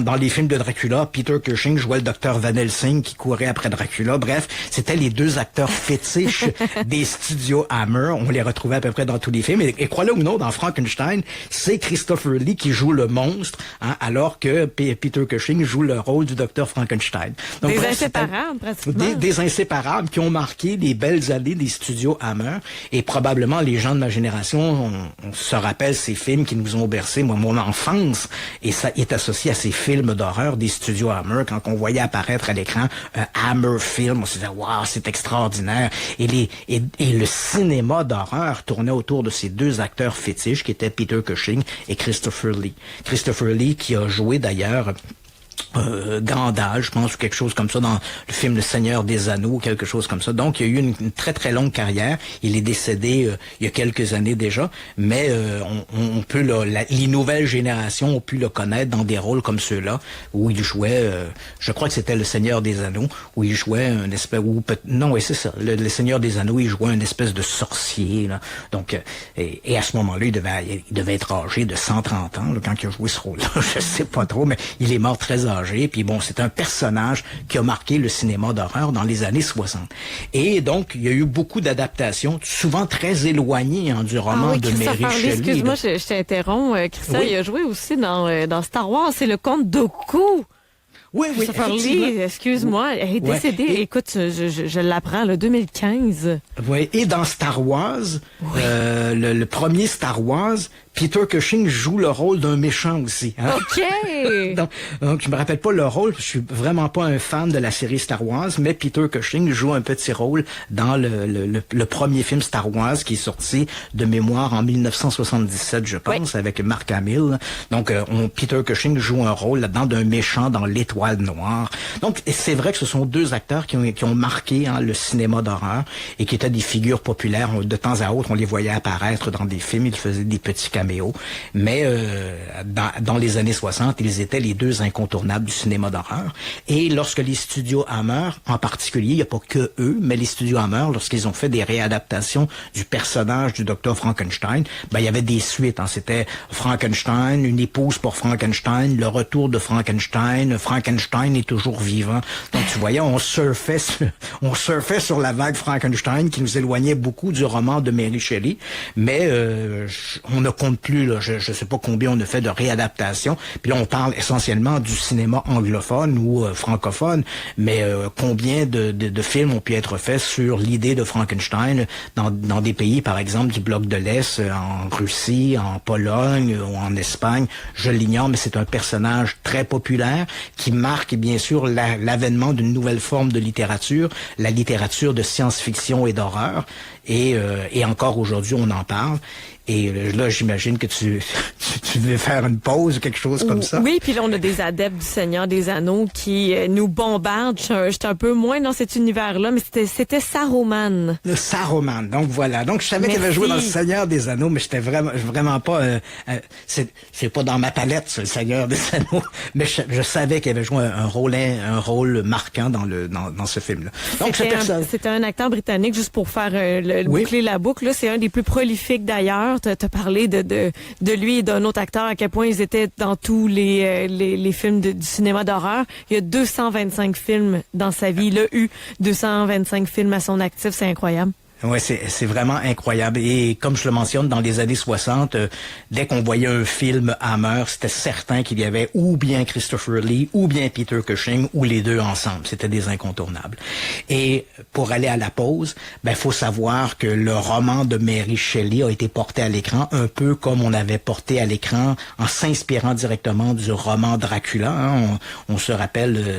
dans les films de Dracula, Peter Cushing jouait le docteur Van Helsing qui courait après Dracula. Bref, c'était les deux acteurs fétiches des studios Hammer. On les retrouvait à peu près dans tous les films. Et crois-le ou non, dans Frankenstein, c'est Christopher Lee qui joue le monstre, alors que Peter Cushing joue le rôle du docteur Frankenstein. Donc, des inséparables, pratiquement. Des inséparables qui ont marqué les belles années des studios Hammer. Et probablement, les gens de ma génération, on se rappelle ces films qui nous ont bercé, mon enfance. Et ça est associé à ces films d'horreur des studios Hammer. Quand on voyait apparaître à l'écran un Hammer film, on se disait, waouh, c'est extraordinaire. Et le cinéma d'horreur tournait autour de ces deux acteurs fétiches qui étaient Peter Cushing et Christopher Lee. Christopher Lee qui a joué d'ailleurs Gandalf, je pense, ou quelque chose comme ça, dans le film Le Seigneur des Anneaux, quelque chose comme ça. Donc, il y a eu une très très longue carrière. Il est décédé il y a quelques années déjà, mais on peut les nouvelles générations ont pu le connaître dans des rôles comme ceux-là, où il jouait, je crois que c'était Le Seigneur des Anneaux, où il jouait un espèce, c'est ça, le Seigneur des Anneaux, il jouait une espèce de sorcier, là. Donc, et à ce moment-là, il devait être âgé de 130 ans, là, quand il a joué ce rôle-là. Je sais pas trop, mais il est mort très très âgé. Puis bon, c'est un personnage qui a marqué le cinéma d'horreur dans les années 60. Et donc, il y a eu beaucoup d'adaptations, souvent très éloignées du roman de Mary Shelley. Excuse-moi, je t'interromps. Christian, il a joué aussi dans Star Wars. C'est le comte Dooku. Oui, Lee, excuse-moi, elle est décédée. Écoute, je l'apprends, le 2015. Oui, et dans Star Wars, le premier Star Wars, Peter Cushing joue le rôle d'un méchant aussi. Hein? OK! donc, je me rappelle pas le rôle, je suis vraiment pas un fan de la série Star Wars, mais Peter Cushing joue un petit rôle dans le premier film Star Wars qui est sorti de mémoire en 1977, je pense, avec Mark Hamill. Donc, Peter Cushing joue un rôle là-dedans d'un méchant dans l'Étoile Noire. Donc, c'est vrai que ce sont deux acteurs qui ont marqué le cinéma d'horreur et qui étaient des figures populaires. De temps à autre, on les voyait apparaître dans des films, ils faisaient des petits caméos. Mais dans les années 60, ils étaient les deux incontournables du cinéma d'horreur. Et lorsque les studios Hammer, en particulier, il n'y a pas que eux, mais les studios Hammer, lorsqu'ils ont fait des réadaptations du personnage du docteur Frankenstein, il y avait des suites. C'était Frankenstein, une épouse pour Frankenstein, le retour de Frankenstein, Frankenstein est toujours vivant. Donc tu voyais, on surfait sur la vague Frankenstein qui nous éloignait beaucoup du roman de Mary Shelley. Mais on ne compte plus, là, je sais pas combien on a fait de réadaptations. Puis là, on parle essentiellement du cinéma anglophone ou francophone, mais combien de films ont pu être faits sur l'idée de Frankenstein dans des pays, par exemple, du bloc de l'Est, en Russie, en Pologne ou en Espagne. Je l'ignore, mais c'est un personnage très populaire qui marque, bien sûr, l'avènement d'une nouvelle forme de littérature, la littérature de science-fiction et d'horreur. Et encore aujourd'hui, on en parle. Et là, j'imagine que tu veux faire une pause ou quelque chose comme ça. Oui, puis là, on a des adeptes du Seigneur des Anneaux qui nous bombardent. J'étais un peu moins dans cet univers-là, mais c'était Saruman. Le Saruman, donc voilà. Donc, je savais qu'il avait joué dans le Seigneur des Anneaux, mais j'étais vraiment pas... c'est pas dans ma palette, ça, le Seigneur des Anneaux, mais je savais qu'il avait joué un rôle marquant dans ce film-là. Donc, c'était un acteur britannique, juste pour faire boucler la boucle. Là, c'est un des plus prolifiques d'ailleurs. T'as parlé de lui et d'un autre acteur, à quel point ils étaient dans tous les films du cinéma d'horreur. Il y a 225 films dans sa vie. Il a eu 225 films à son actif. C'est incroyable. Ouais, c'est vraiment incroyable. Et comme je le mentionne, dans les années 60, dès qu'on voyait un film Hammer, c'était certain qu'il y avait ou bien Christopher Lee, ou bien Peter Cushing, ou les deux ensemble. C'était des incontournables. Et pour aller à la pause, faut savoir que le roman de Mary Shelley a été porté à l'écran un peu comme on avait porté à l'écran en s'inspirant directement du roman Dracula. Hein. On se rappelle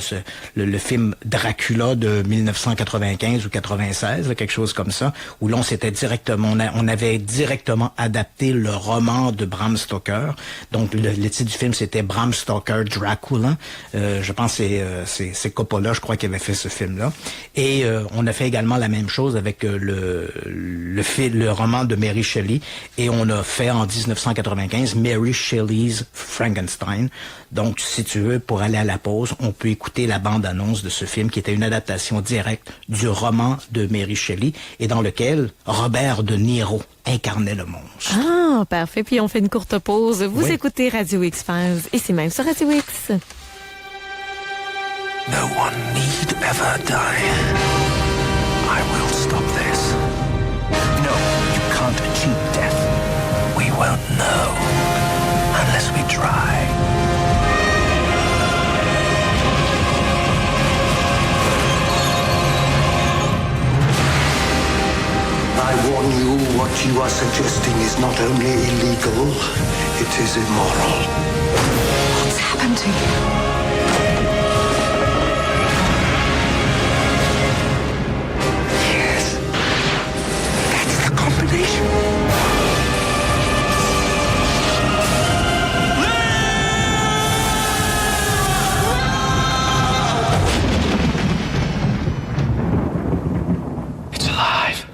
le film Dracula de 1995 ou 96, quelque chose comme ça, où l'on s'était on avait directement adapté le roman de Bram Stoker. Donc le titre du film c'était Bram Stoker Dracula. Je pense c'est Coppola, je crois, qui avait fait ce film-là. Et on a fait également la même chose avec le roman de Mary Shelley, et on a fait en 1995 Mary Shelley's Frankenstein. Donc, si tu veux, pour aller à la pause, on peut écouter la bande-annonce de ce film qui était une adaptation directe du roman de Mary Shelley et dans lequel Robert De Niro incarnait le monstre. Ah, parfait. Puis on fait une courte pause. Vous écoutez Radio X-Files, ici même sur Radio X. No one need ever die. I will stop this. No, you can't achieve death. We won't know unless we try. I warn you, what you are suggesting is not only illegal, it is immoral. What's happened to you? Yes. That's the combination. It's alive.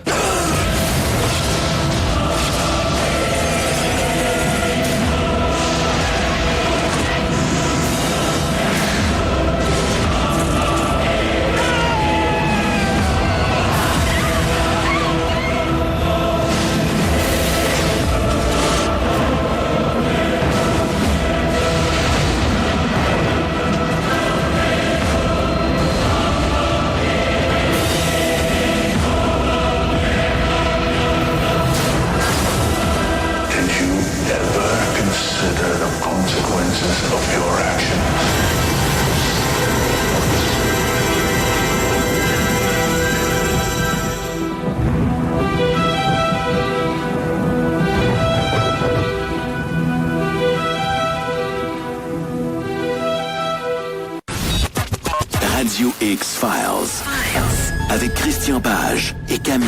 avec Christian Page et Camille.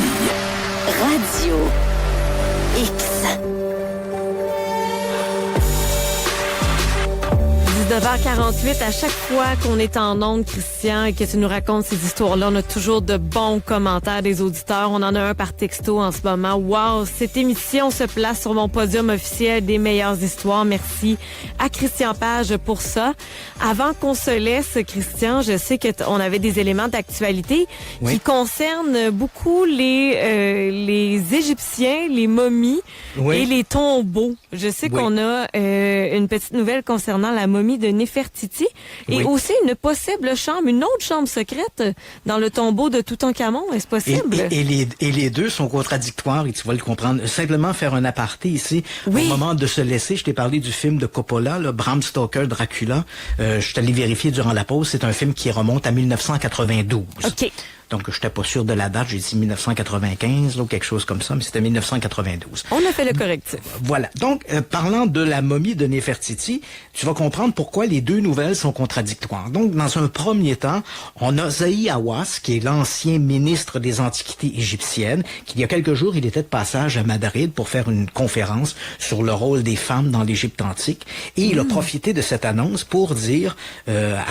Radio X. 19h48, à chaque fois qu'on est en ondes, Christian, et que tu nous racontes ces histoires-là, on a toujours de bons commentaires des auditeurs. On en a un par texto en ce moment. Wow, cette émission se place sur mon podium officiel des meilleures histoires. Merci à Christian Page pour ça. Avant qu'on se laisse, Christian, je sais que on avait des éléments d'actualité qui concernent beaucoup les Égyptiens, les momies et les tombeaux. Je sais qu'on a une petite nouvelle concernant la momie de Néfertiti et aussi une possible chambre, une autre chambre secrète dans le tombeau de Toutankhamon. Est-ce possible? Et les deux sont contradictoires et tu vas le comprendre. Simplement faire un aparté ici. Au moment de se laisser, je t'ai parlé du film de Coppola, là, Bram Stoker, Dracula. Je suis allé vérifier durant la pause. C'est un film qui remonte à 1992. OK. Donc, je n'étais pas sûr de la date. J'ai dit 1995 là, ou quelque chose comme ça, mais c'était 1992. On a fait le correctif. Voilà. Donc, parlant de la momie de Néfertiti, tu vas comprendre pourquoi les deux nouvelles sont contradictoires. Donc, dans un premier temps, on a Zahi Hawass, qui est l'ancien ministre des Antiquités égyptiennes, qui il y a quelques jours, il était de passage à Madrid pour faire une conférence sur le rôle des femmes dans l'Égypte antique. Et il a profité de cette annonce pour dire,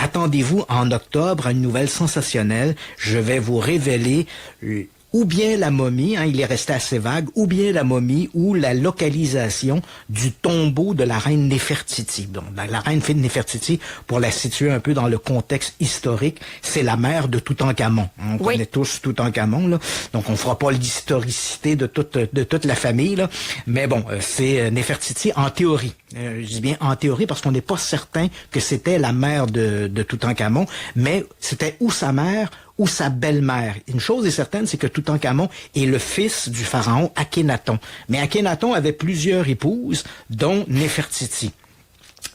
attendez-vous en octobre à une nouvelle sensationnelle. Je vais vous révéler ou bien la momie, il est resté assez vague, ou bien la momie ou la localisation du tombeau de la reine Néfertiti. Donc, la reine Néfertiti, pour la situer un peu dans le contexte historique, c'est la mère de Toutankhamon. On connaît tous Toutankhamon, là. Donc, on fera pas l'historicité de toute la famille, là. Mais bon, c'est Néfertiti en théorie. Je dis bien en théorie parce qu'on n'est pas certain que c'était la mère de Toutankhamon, mais c'était ou sa mère ou sa belle-mère. Une chose est certaine, c'est que Toutankhamon est le fils du pharaon Akhénaton. Mais Akhénaton avait plusieurs épouses, dont Néfertiti.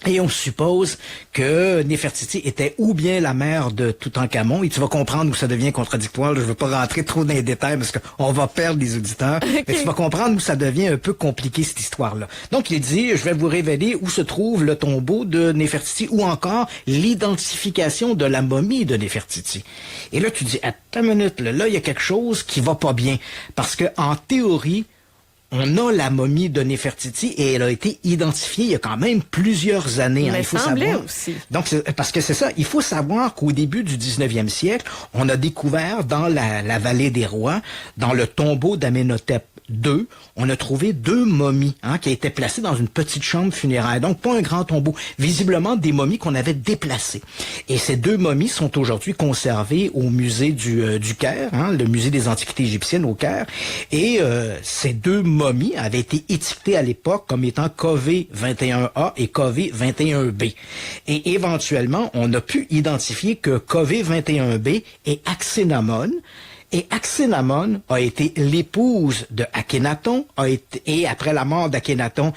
Et on suppose que Néfertiti était ou bien la mère de Toutankhamon, et tu vas comprendre où ça devient contradictoire. Là, je veux pas rentrer trop dans les détails parce qu'on va perdre les auditeurs. Okay. Mais tu vas comprendre où ça devient un peu compliqué, cette histoire-là. Donc, il dit, je vais vous révéler où se trouve le tombeau de Néfertiti ou encore l'identification de la momie de Néfertiti. Et là, tu dis, attends une minute, là, il y a quelque chose qui va pas bien. Parce que, en théorie, on a la momie de Néfertiti et elle a été identifiée il y a quand même plusieurs années. Mais il faut savoir. Aussi. Donc, parce que c'est ça, il faut savoir qu'au début du 19e siècle, on a découvert dans la vallée des rois, dans le tombeau d'Amenhotep II, on a trouvé 2 momies qui étaient placées dans une petite chambre funéraire. Donc, pas un grand tombeau. Visiblement, des momies qu'on avait déplacées. Et ces 2 momies sont aujourd'hui conservées au musée du Caire, le musée des Antiquités égyptiennes au Caire. Et ces 2 momies avaient été étiquetées à l'époque comme étant KV21A et KV21B. Et éventuellement, on a pu identifier que KV21B est Akhénamon. Et Akhénamon a été l'épouse de Akhénaton, et après la mort d'Akhénaton,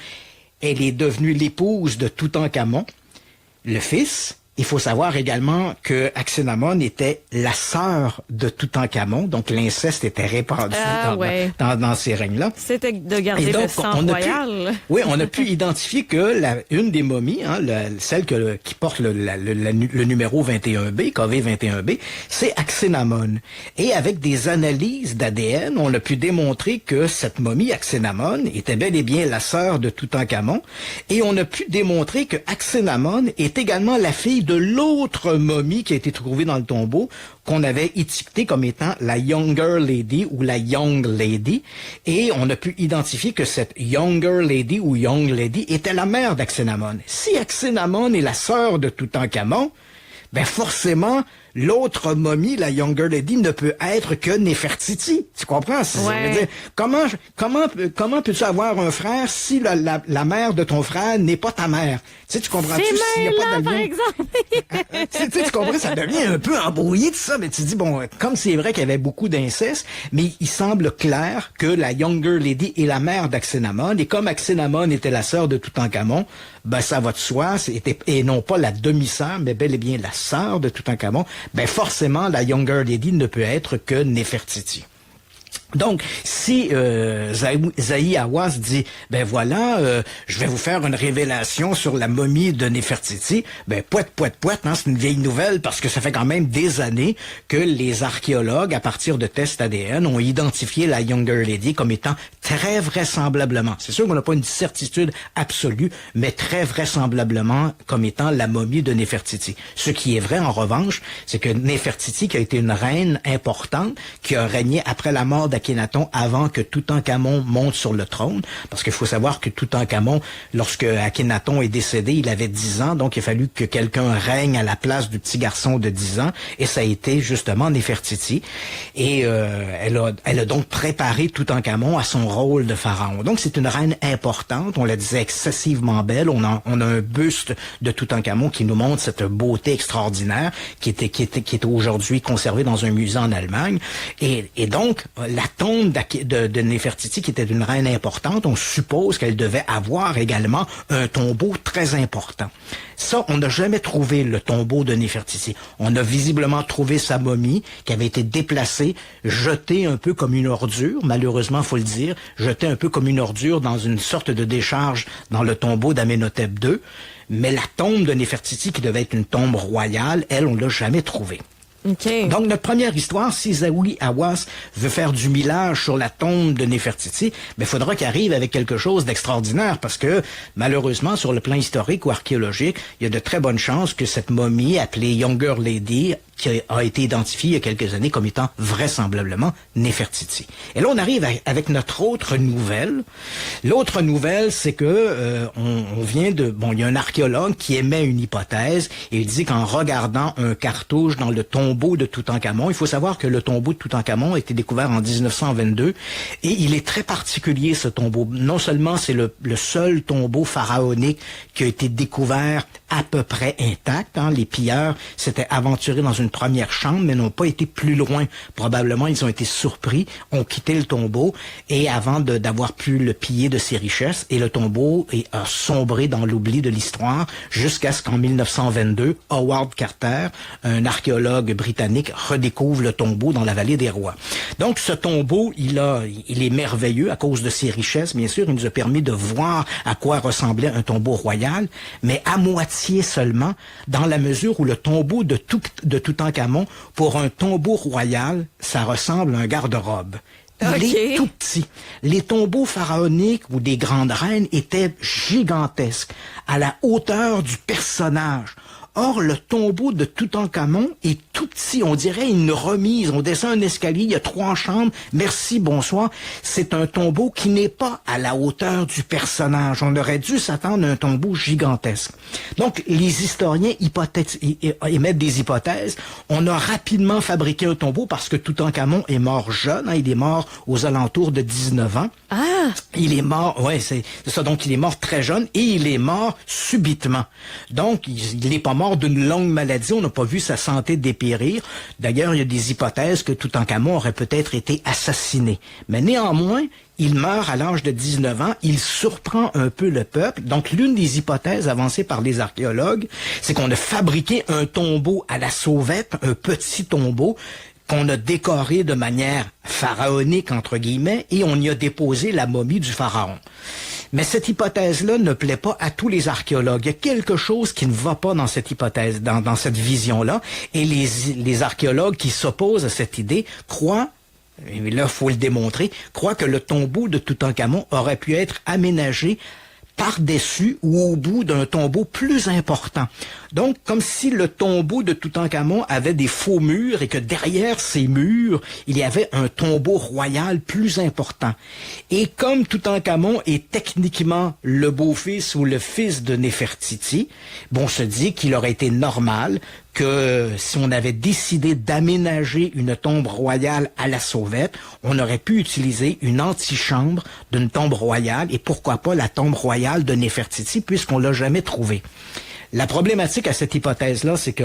elle est devenue l'épouse de Toutankhamon, le fils. Il faut savoir également que Akhénamon était la sœur de Toutankhamon, donc l'inceste était répandu dans ces règnes-là. C'était de garder le sang royal. On a pu identifier que une des momies, celle qui porte le numéro 21B, KV21B, c'est Akhénamon. Et avec des analyses d'ADN, on a pu démontrer que cette momie, Akhénamon, était bel et bien la sœur de Toutankhamon. Et on a pu démontrer que Akhénamon est également la fille de l'autre momie qui a été trouvée dans le tombeau, qu'on avait étiquetée comme étant la Younger Lady ou la Young Lady. Et on a pu identifier que cette Younger Lady ou Young Lady était la mère d'Akhénamon. Si Akhénamon est la sœur de Toutankhamon, ben forcément, l'autre momie, la Younger Lady, ne peut être que Néfertiti. Tu comprends? Ouais. Comment peux-tu avoir un frère si la mère de ton frère n'est pas ta mère? Tu comprends-tu? S'il y a pas par exemple. tu comprends? Ça devient un peu embrouillé de ça, mais tu dis, bon, comme c'est vrai qu'il y avait beaucoup d'inceste, mais il semble clair que la Younger Lady est la mère d'Akhénamon, et comme Akhénamon était la sœur de Toutankhamon, ben ça va de soi, et non pas la demi-sœur, mais bel et bien la sœur de Toutankhamon, ben forcément, la Younger Lady ne peut être que Néfertiti. Donc, si Zahi Hawass dit, ben voilà, je vais vous faire une révélation sur la momie de Néfertiti, ben poète, hein, c'est une vieille nouvelle parce que ça fait quand même des années que les archéologues, à partir de tests ADN, ont identifié la Younger Lady comme étant très vraisemblablement, c'est sûr qu'on n'a pas une certitude absolue, mais très vraisemblablement comme étant la momie de Néfertiti. Ce qui est vrai, en revanche, c'est que Néfertiti, qui a été une reine importante, qui a régné après la mort d'Akhénaton avant que Toutankhamon monte sur le trône, parce qu'il faut savoir que Toutankhamon, lorsque Akhénaton est décédé, il avait 10 ans, donc il a fallu que quelqu'un règne à la place du petit garçon de 10 ans, et ça a été justement Néfertiti, et elle a donc préparé Toutankhamon à son rôle de pharaon. Donc c'est une reine importante, on la disait excessivement belle, on a un buste de Toutankhamon qui nous montre cette beauté extraordinaire qui est aujourd'hui conservée dans un musée en Allemagne, et donc la tombe de Néfertiti, qui était une reine importante, on suppose qu'elle devait avoir également un tombeau très important. Ça, on n'a jamais trouvé le tombeau de Néfertiti. On a visiblement trouvé sa momie qui avait été déplacée, jetée un peu comme une ordure, malheureusement, faut le dire, jetée un peu comme une ordure dans une sorte de décharge dans le tombeau d'Amenhotep II. Mais la tombe de Néfertiti, qui devait être une tombe royale, elle, on l'a jamais trouvée. Okay. Donc, notre première histoire, si Zahi Hawass veut faire du millage sur la tombe de Néfertiti, il faudra qu'il arrive avec quelque chose d'extraordinaire parce que, malheureusement, sur le plan historique ou archéologique, il y a de très bonnes chances que cette momie, appelée Younger Lady, qui a été identifiée il y a quelques années comme étant vraisemblablement Néfertiti. Et là, on arrive avec notre autre nouvelle. L'autre nouvelle, c'est que on vient de... Bon, il y a un archéologue qui émet une hypothèse et il dit qu'en regardant un cartouche dans le tombeau de Toutankhamon, il faut savoir que le tombeau de Toutankhamon a été découvert en 1922 et il est très particulier, ce tombeau. Non seulement c'est le seul tombeau pharaonique qui a été découvert à peu près intact, hein. Les pilleurs s'étaient aventurés dans une première chambre, mais n'ont pas été plus loin. Probablement, ils ont été surpris, ont quitté le tombeau, et avant d'avoir pu le piller de ses richesses, et le tombeau a sombré dans l'oubli de l'histoire, jusqu'à ce qu'en 1922, Howard Carter, un archéologue britannique, redécouvre le tombeau dans la vallée des Rois. Donc, ce tombeau, il est merveilleux à cause de ses richesses, bien sûr, il nous a permis de voir à quoi ressemblait un tombeau royal, mais à moitié seulement, dans la mesure où le tombeau de Toutankhamon, pour un tombeau royal, ça ressemble à un garde-robe. Il est tout petit. Les tombeaux pharaoniques ou des grandes reines étaient gigantesques, à la hauteur du personnage. Or, le tombeau de Toutankhamon est tout petit, on dirait une remise. On descend un escalier, il y a 3 chambres, merci, bonsoir. C'est un tombeau qui n'est pas à la hauteur du personnage. On aurait dû s'attendre à un tombeau gigantesque. Donc, les historiens émettent des hypothèses. On a rapidement fabriqué un tombeau parce que Toutankhamon est mort jeune, hein, il est mort aux alentours de 19 ans. Ah! Il est mort, ouais, c'est ça, donc il est mort très jeune et il est mort subitement. Donc, il n'est pas mort d'une longue maladie, on n'a pas vu sa santé dépérir. D'ailleurs, il y a des hypothèses que Toutankhamon aurait peut-être été assassiné. Mais néanmoins, il meurt à l'âge de 19 ans, il surprend un peu le peuple. Donc, l'une des hypothèses avancées par les archéologues, c'est qu'on a fabriqué un tombeau à la sauvette, un petit tombeau, qu'on a décoré de manière pharaonique, entre guillemets, et on y a déposé la momie du pharaon. Mais cette hypothèse-là ne plaît pas à tous les archéologues. Il y a quelque chose qui ne va pas dans cette hypothèse, dans cette vision-là, et les archéologues qui s'opposent à cette idée croient, et là, il faut le démontrer, croient que le tombeau de Toutankhamon aurait pu être aménagé par-dessus ou au bout d'un tombeau plus important. Donc, comme si le tombeau de Toutankhamon avait des faux murs et que derrière ces murs, il y avait un tombeau royal plus important. Et comme Toutankhamon est techniquement le beau-fils ou le fils de Néfertiti, bon, on se dit qu'il aurait été normal que si on avait décidé d'aménager une tombe royale à la sauvette, on aurait pu utiliser une antichambre d'une tombe royale et pourquoi pas la tombe royale de Néfertiti puisqu'on l'a jamais trouvée. La problématique à cette hypothèse-là, c'est que,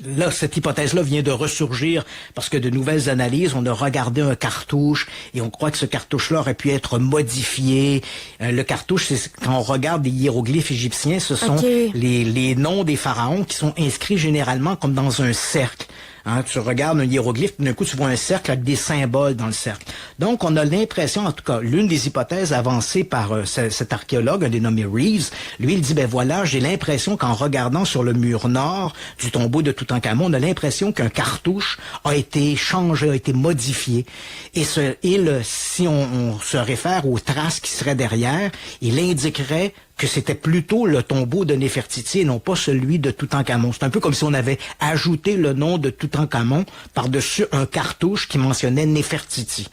là, cette hypothèse-là vient de ressurgir parce que de nouvelles analyses, on a regardé un cartouche et on croit que ce cartouche-là aurait pu être modifié. Le cartouche, c'est quand on regarde des hiéroglyphes égyptiens, ce sont les noms des pharaons qui sont inscrits généralement comme dans un cercle. Hein, tu regardes un hiéroglyphe, d'un coup tu vois un cercle avec des symboles dans le cercle. Donc on a l'impression, en tout cas, l'une des hypothèses avancées par cet archéologue, un dénommé Reeves, lui il dit, ben voilà, j'ai l'impression qu'en regardant sur le mur nord du tombeau de Toutankhamon, on a l'impression qu'un cartouche a été changé, a été modifié. Et si on se réfère aux traces qui seraient derrière, il indiquerait que c'était plutôt le tombeau de Néfertiti et non pas celui de Toutankhamon. C'est un peu comme si on avait ajouté le nom de Toutankhamon par-dessus un cartouche qui mentionnait Néfertiti.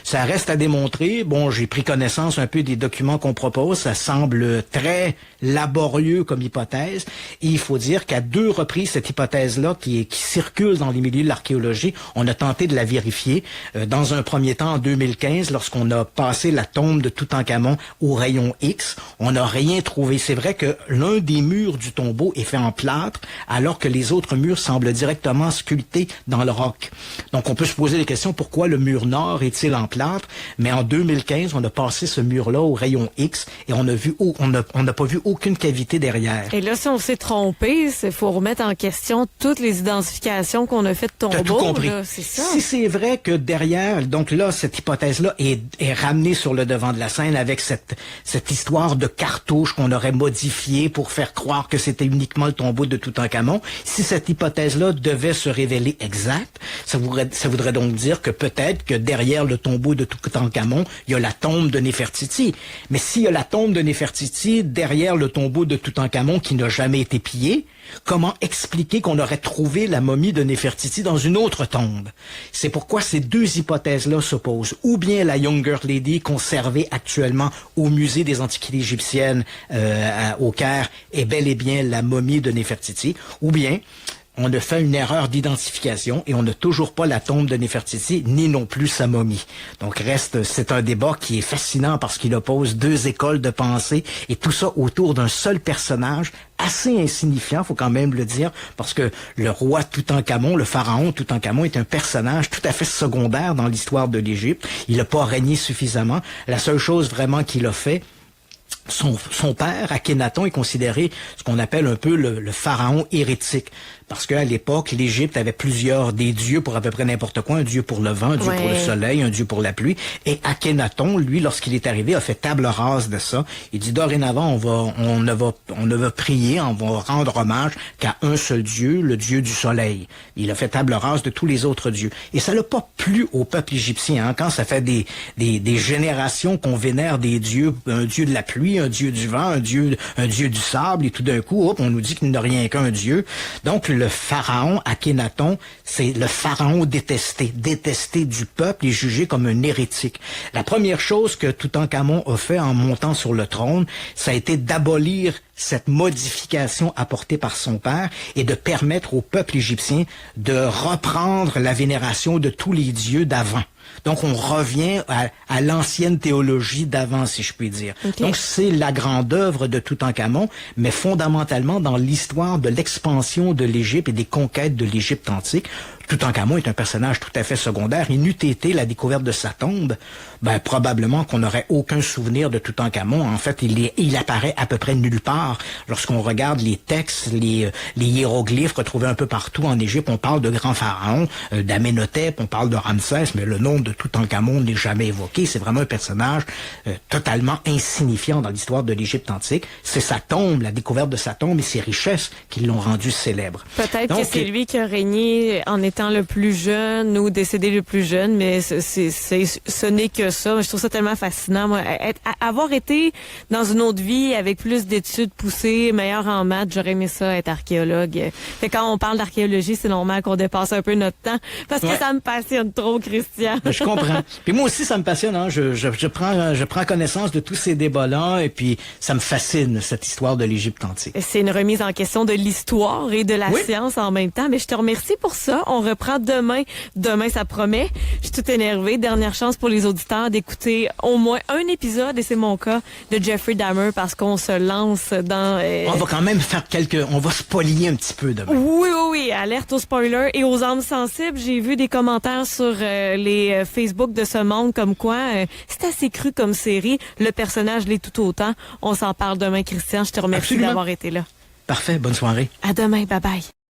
Ça reste à démontrer. Bon, j'ai pris connaissance un peu des documents qu'on propose. Ça semble très laborieux comme hypothèse. Et il faut dire qu'à 2 reprises, cette hypothèse-là qui circule dans les milieux de l'archéologie, on a tenté de la vérifier. Dans un premier temps, en 2015, lorsqu'on a passé la tombe de Toutankhamon au rayon X, on n'a rien trouvé. C'est vrai que l'un des murs du tombeau est fait en plâtre, alors que les autres murs semblent directement sculptés dans le roc. Donc on peut se poser des questions, pourquoi le mur nord est-il en plâtre? Mais en 2015, on a passé ce mur-là au rayon X et on n'a pas vu aucune cavité derrière. Et là, si on s'est trompé, il faut remettre en question toutes les identifications qu'on a faites de tombeau. T'as tout compris. C'est ça. Si c'est vrai que derrière, donc là, cette hypothèse-là est ramenée sur le devant de la scène avec cette histoire de cartouche qu'on aurait modifié pour faire croire que c'était uniquement le tombeau de Toutankhamon. Si cette hypothèse-là devait se révéler exacte, ça voudrait donc dire que peut-être que derrière le tombeau de Toutankhamon, il y a la tombe de Néfertiti. Mais s'il y a la tombe de Néfertiti derrière le tombeau de Toutankhamon qui n'a jamais été pillé, comment expliquer qu'on aurait trouvé la momie de Néfertiti dans une autre tombe? C'est pourquoi ces 2 hypothèses-là s'opposent. Ou bien la Younger Lady, conservée actuellement au musée des Antiquités égyptiennes au Caire, est bel et bien la momie de Néfertiti, ou bien on a fait une erreur d'identification et on n'a toujours pas la tombe de Néfertiti, ni non plus sa momie. Donc c'est un débat qui est fascinant parce qu'il oppose 2 écoles de pensée et tout ça autour d'un seul personnage assez insignifiant, faut quand même le dire, parce que le roi Toutankhamon, le pharaon Toutankhamon est un personnage tout à fait secondaire dans l'histoire de l'Égypte. Il n'a pas régné suffisamment. La seule chose vraiment qu'il a fait, son père, Akhenaton, est considéré ce qu'on appelle un peu le pharaon hérétique. Parce qu'à l'époque, l'Égypte avait des dieux pour à peu près n'importe quoi. Un dieu pour le vent, un dieu pour le soleil, un dieu pour la pluie. Et Akhenaton, lui, lorsqu'il est arrivé, a fait table rase de ça. Il dit, dorénavant, on ne va prier, on va rendre hommage qu'à un seul dieu, le dieu du soleil. Il a fait table rase de tous les autres dieux. Et ça n'a pas plu au peuple égyptien, hein, quand ça fait des générations qu'on vénère des dieux, un dieu de la pluie, un dieu du vent, un dieu du sable, et tout d'un coup, hop, on nous dit qu'il n'a rien qu'un dieu. Donc, le pharaon, Akhenaton, c'est le pharaon détesté du peuple et jugé comme un hérétique. La première chose que Toutankhamon a fait en montant sur le trône, ça a été d'abolir cette modification apportée par son père et de permettre au peuple égyptien de reprendre la vénération de tous les dieux d'avant. Donc, on revient à l'ancienne théologie d'avant, si je puis dire. Okay. Donc, c'est la grande œuvre de Toutankhamon, mais fondamentalement dans l'histoire de l'expansion de l'Égypte et des conquêtes de l'Égypte antique. Toutankhamon est un personnage tout à fait secondaire. Il n'eût été la découverte de sa tombe, probablement qu'on n'aurait aucun souvenir de Toutankhamon. En fait, il apparaît à peu près nulle part. Lorsqu'on regarde les textes, les hiéroglyphes retrouvés un peu partout en Égypte, on parle de grands pharaons, d'Amenhotep, on parle de Ramsès, mais le nom de Toutankhamon n'est jamais évoqué. C'est vraiment un personnage totalement insignifiant dans l'histoire de l'Égypte antique. C'est sa tombe, la découverte de sa tombe et ses richesses qui l'ont rendu célèbre. Peut-être que c'est lui qui a régné en étant le plus jeune ou décédé le plus jeune, mais ce n'est que ça. Je trouve ça tellement fascinant. Moi, avoir été dans une autre vie avec plus d'études poussées, meilleur en maths, j'aurais aimé ça être archéologue. Fait quand on parle d'archéologie, c'est normal qu'on dépasse un peu notre temps parce que ça me passionne trop, Christian. Je comprends. Puis moi aussi, ça me passionne. Hein. Je prends connaissance de tous ces débats-là et puis ça me fascine, cette histoire de l'Égypte antique. C'est une remise en question de l'histoire et de la science en même temps. Mais je te remercie pour ça. On reprend demain. Demain, ça promet. Je suis toute énervée. Dernière chance pour les auditeurs d'écouter au moins un épisode, et c'est mon cas, de Jeffrey Dahmer, parce qu'on se lance dans... On va quand même faire on va spoiler un petit peu demain. Oui. Alerte aux spoilers et aux âmes sensibles. J'ai vu des commentaires sur les Facebook de ce monde comme quoi c'est assez cru comme série. Le personnage l'est tout autant. On s'en parle demain, Christian. Je te remercie d'avoir été là. Parfait. Bonne soirée. À demain. Bye bye.